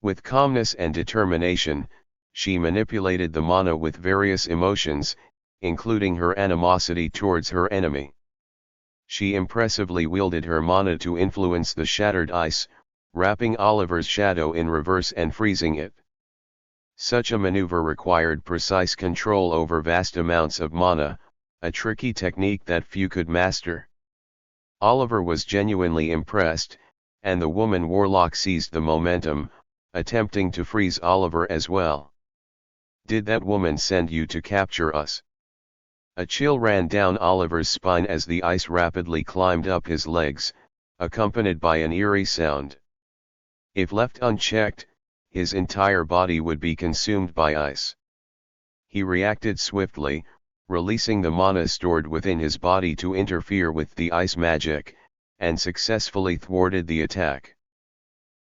With calmness and determination, she manipulated the mana with various emotions, including her animosity towards her enemy. She impressively wielded her mana to influence the shattered ice, wrapping Oliver's shadow in reverse and freezing it. Such a maneuver required precise control over vast amounts of mana, a tricky technique that few could master. Oliver was genuinely impressed, and the woman warlock seized the momentum, attempting to freeze Oliver as well. "Did that woman send you to capture us?" A chill ran down Oliver's spine as the ice rapidly climbed up his legs, accompanied by an eerie sound. If left unchecked, his entire body would be consumed by ice. He reacted swiftly, releasing the mana stored within his body to interfere with the ice magic, and successfully thwarted the attack.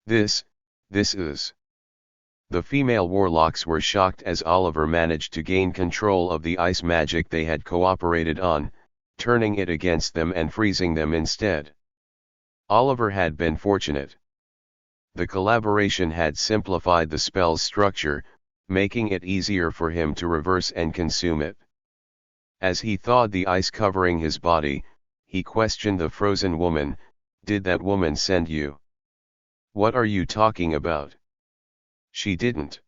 This is... The female warlocks were shocked as Oliver managed to gain control of the ice magic they had cooperated on, turning it against them and freezing them instead. Oliver had been fortunate. The collaboration had simplified the spell's structure, making it easier for him to reverse and consume it. As he thawed the ice covering his body, he questioned the frozen woman, "Did that woman send you?" "What are you talking about?" "She didn't."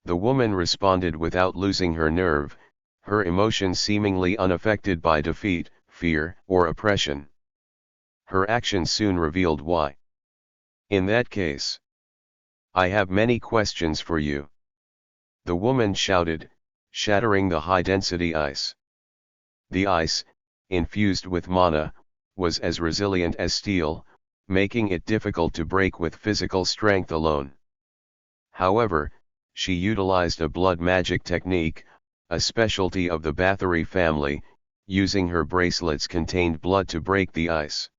The woman responded without losing her nerve, her emotions seemingly unaffected by defeat, fear, or oppression. Her actions soon revealed why. "In that case, I have many questions for you," the woman shouted, shattering the high-density ice. The ice, infused with mana, was as resilient as steel, making it difficult to break with physical strength alone. However, she utilized a blood magic technique, a specialty of the Bathory family, using her bracelets contained blood to break the ice.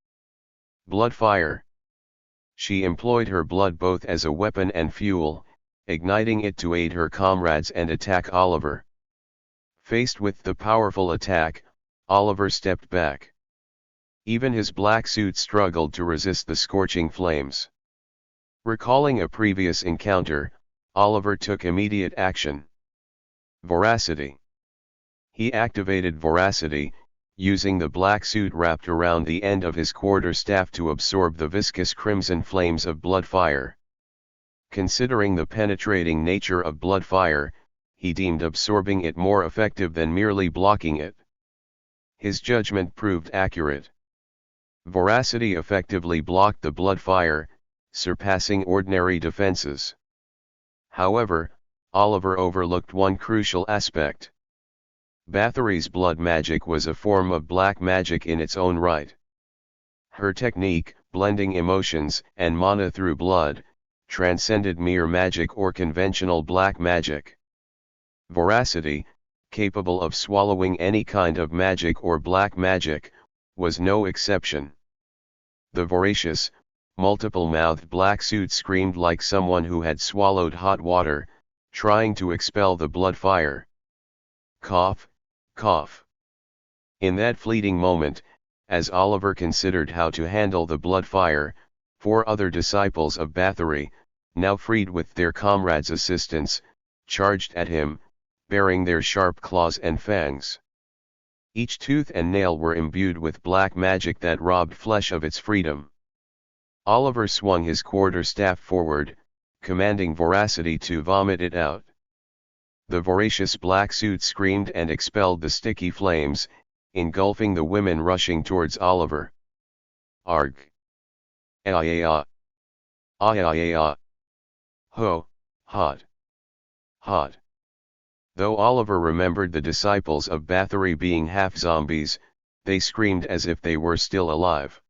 Blood fire. She employed her blood both as a weapon and fuel, igniting it to aid her comrades and attack Oliver. Faced with the powerful attack, Oliver stepped back. Even his black suit struggled to resist the scorching flames. Recalling a previous encounter, Oliver took immediate action. Voracity. He activated Voracity, using the black suit wrapped around the end of his quarterstaff to absorb the viscous crimson flames of blood fire. Considering the penetrating nature of blood fire, he deemed absorbing it more effective than merely blocking it. His judgment proved accurate. Voracity effectively blocked the blood fire, surpassing ordinary defenses. However, Oliver overlooked one crucial aspect. Bathory's blood magic was a form of black magic in its own right. Her technique, blending emotions and mana through blood, transcended mere magic or conventional black magic. Voracity, capable of swallowing any kind of magic or black magic, was no exception. The voracious, multiple-mouthed black suit screamed like someone who had swallowed hot water, trying to expel the blood fire. Cough, cough. In that fleeting moment, as Oliver considered how to handle the blood fire, 4 other disciples of Bathory, now freed with their comrades' assistance, charged at him, bearing their sharp claws and fangs. Each tooth and nail were imbued with black magic that robbed flesh of its freedom. Oliver swung his quarterstaff forward, commanding Voracity to vomit it out. The voracious black suit screamed and expelled the sticky flames, engulfing the women rushing towards Oliver. Arg! Ah! Ah! Ho! Hot! Hot! Though Oliver remembered the disciples of Bathory being half zombies, they screamed as if they were still alive.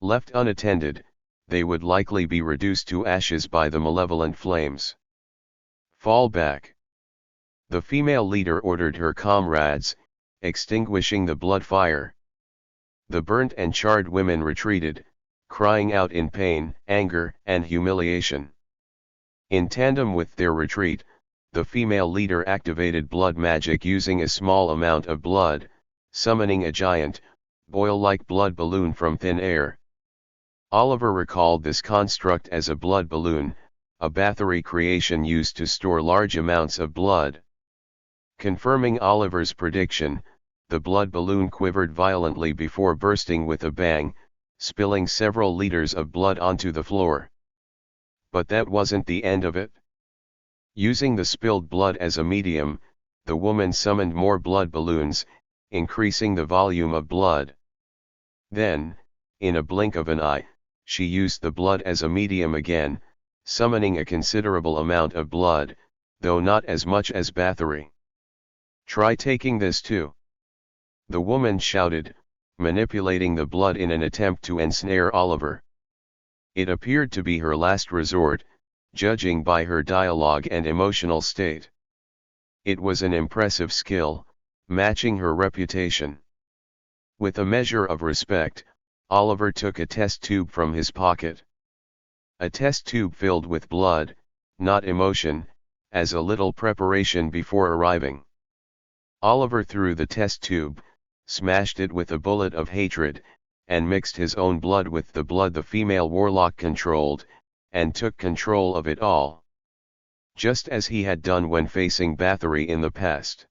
Left unattended, they would likely be reduced to ashes by the malevolent flames. Fall back. The female leader ordered her comrades, extinguishing the blood fire. The burnt and charred women retreated, crying out in pain, anger, and humiliation. In tandem with their retreat, the female leader activated blood magic using a small amount of blood, summoning a giant, boil-like blood balloon from thin air. Oliver recalled this construct as a blood balloon, a Bathory creation used to store large amounts of blood. Confirming Oliver's prediction, the blood balloon quivered violently before bursting with a bang, spilling several liters of blood onto the floor. But that wasn't the end of it. Using the spilled blood as a medium, the woman summoned more blood balloons, increasing the volume of blood. Then, in a blink of an eye, she used the blood as a medium again, summoning a considerable amount of blood, though not as much as Bathory. "Try taking this too," the woman shouted, manipulating the blood in an attempt to ensnare Oliver. It appeared to be her last resort, judging by her dialogue and emotional state. It was an impressive skill, matching her reputation. With a measure of respect, Oliver took a test tube from his pocket. A test tube filled with blood, not emotion, as a little preparation before arriving. Oliver threw the test tube, smashed it with a bullet of hatred, and mixed his own blood with the blood the female warlock controlled, and took control of it all. Just as he had done when facing Bathory in the past.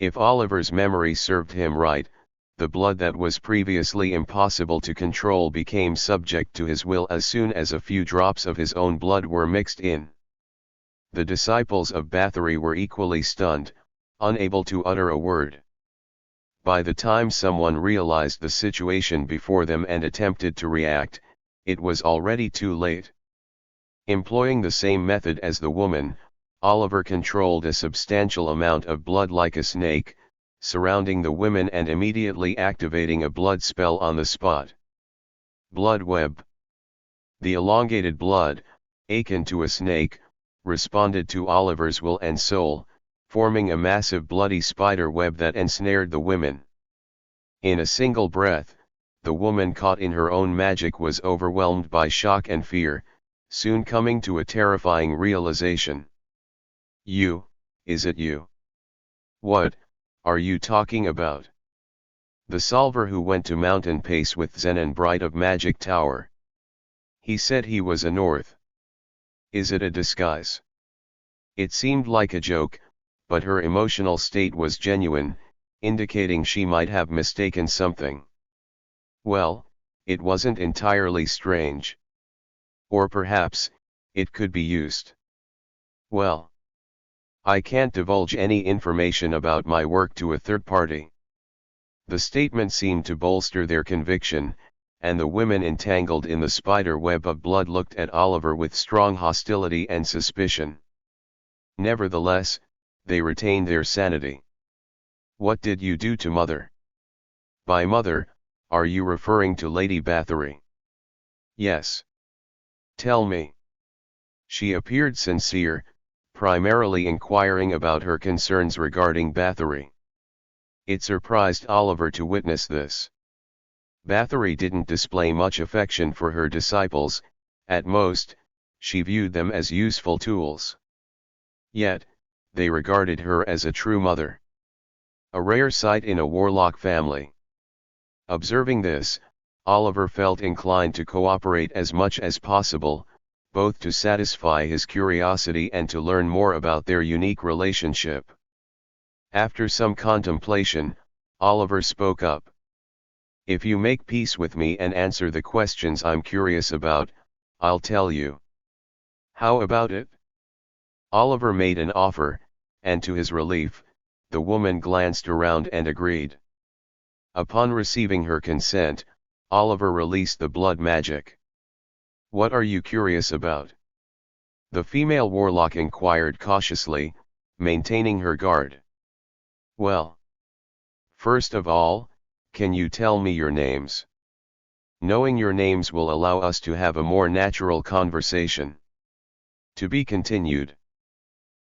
If Oliver's memory served him right, the blood that was previously impossible to control became subject to his will as soon as a few drops of his own blood were mixed in. The disciples of Bathory were equally stunned, unable to utter a word. By the time someone realized the situation before them and attempted to react, it was already too late. Employing the same method as the woman, Oliver controlled a substantial amount of blood like a snake, surrounding the women and immediately activating a blood spell on the spot. Blood web. The elongated blood, akin to a snake, responded to Oliver's will and soul, forming a massive bloody spider web that ensnared the women. In a single breath, the woman caught in her own magic was overwhelmed by shock and fear, soon coming to a terrifying realization. Is it you? What are you talking about? The solver who went to Mountain Pace with Zen and Bright of Magic Tower. He said he was a North. Is it a disguise? It seemed like a joke, but her emotional state was genuine, indicating she might have mistaken something. Well, it wasn't entirely strange. Or perhaps, it could be used. Well, I can't divulge any information about my work to a third party. The statement seemed to bolster their conviction, and the women entangled in the spider web of blood looked at Oliver with strong hostility and suspicion. Nevertheless, they retained their sanity. What did you do to Mother? By Mother, are you referring to Lady Bathory? Yes. Tell me. She appeared sincere, primarily inquiring about her concerns regarding Bathory. It surprised Oliver to witness this. Bathory didn't display much affection for her disciples, at most, she viewed them as useful tools. Yet, they regarded her as a true mother. A rare sight in a warlock family. Observing this, Oliver felt inclined to cooperate as much as possible, both to satisfy his curiosity and to learn more about their unique relationship. After some contemplation, Oliver spoke up. If you make peace with me and answer the questions I'm curious about, I'll tell you. How about it? Oliver made an offer, and to his relief, the woman glanced around and agreed. Upon receiving her consent, Oliver released the blood magic. What are you curious about? The female warlock inquired cautiously, maintaining her guard. Well, first of all, can you tell me your names? Knowing your names will allow us to have a more natural conversation. To be continued.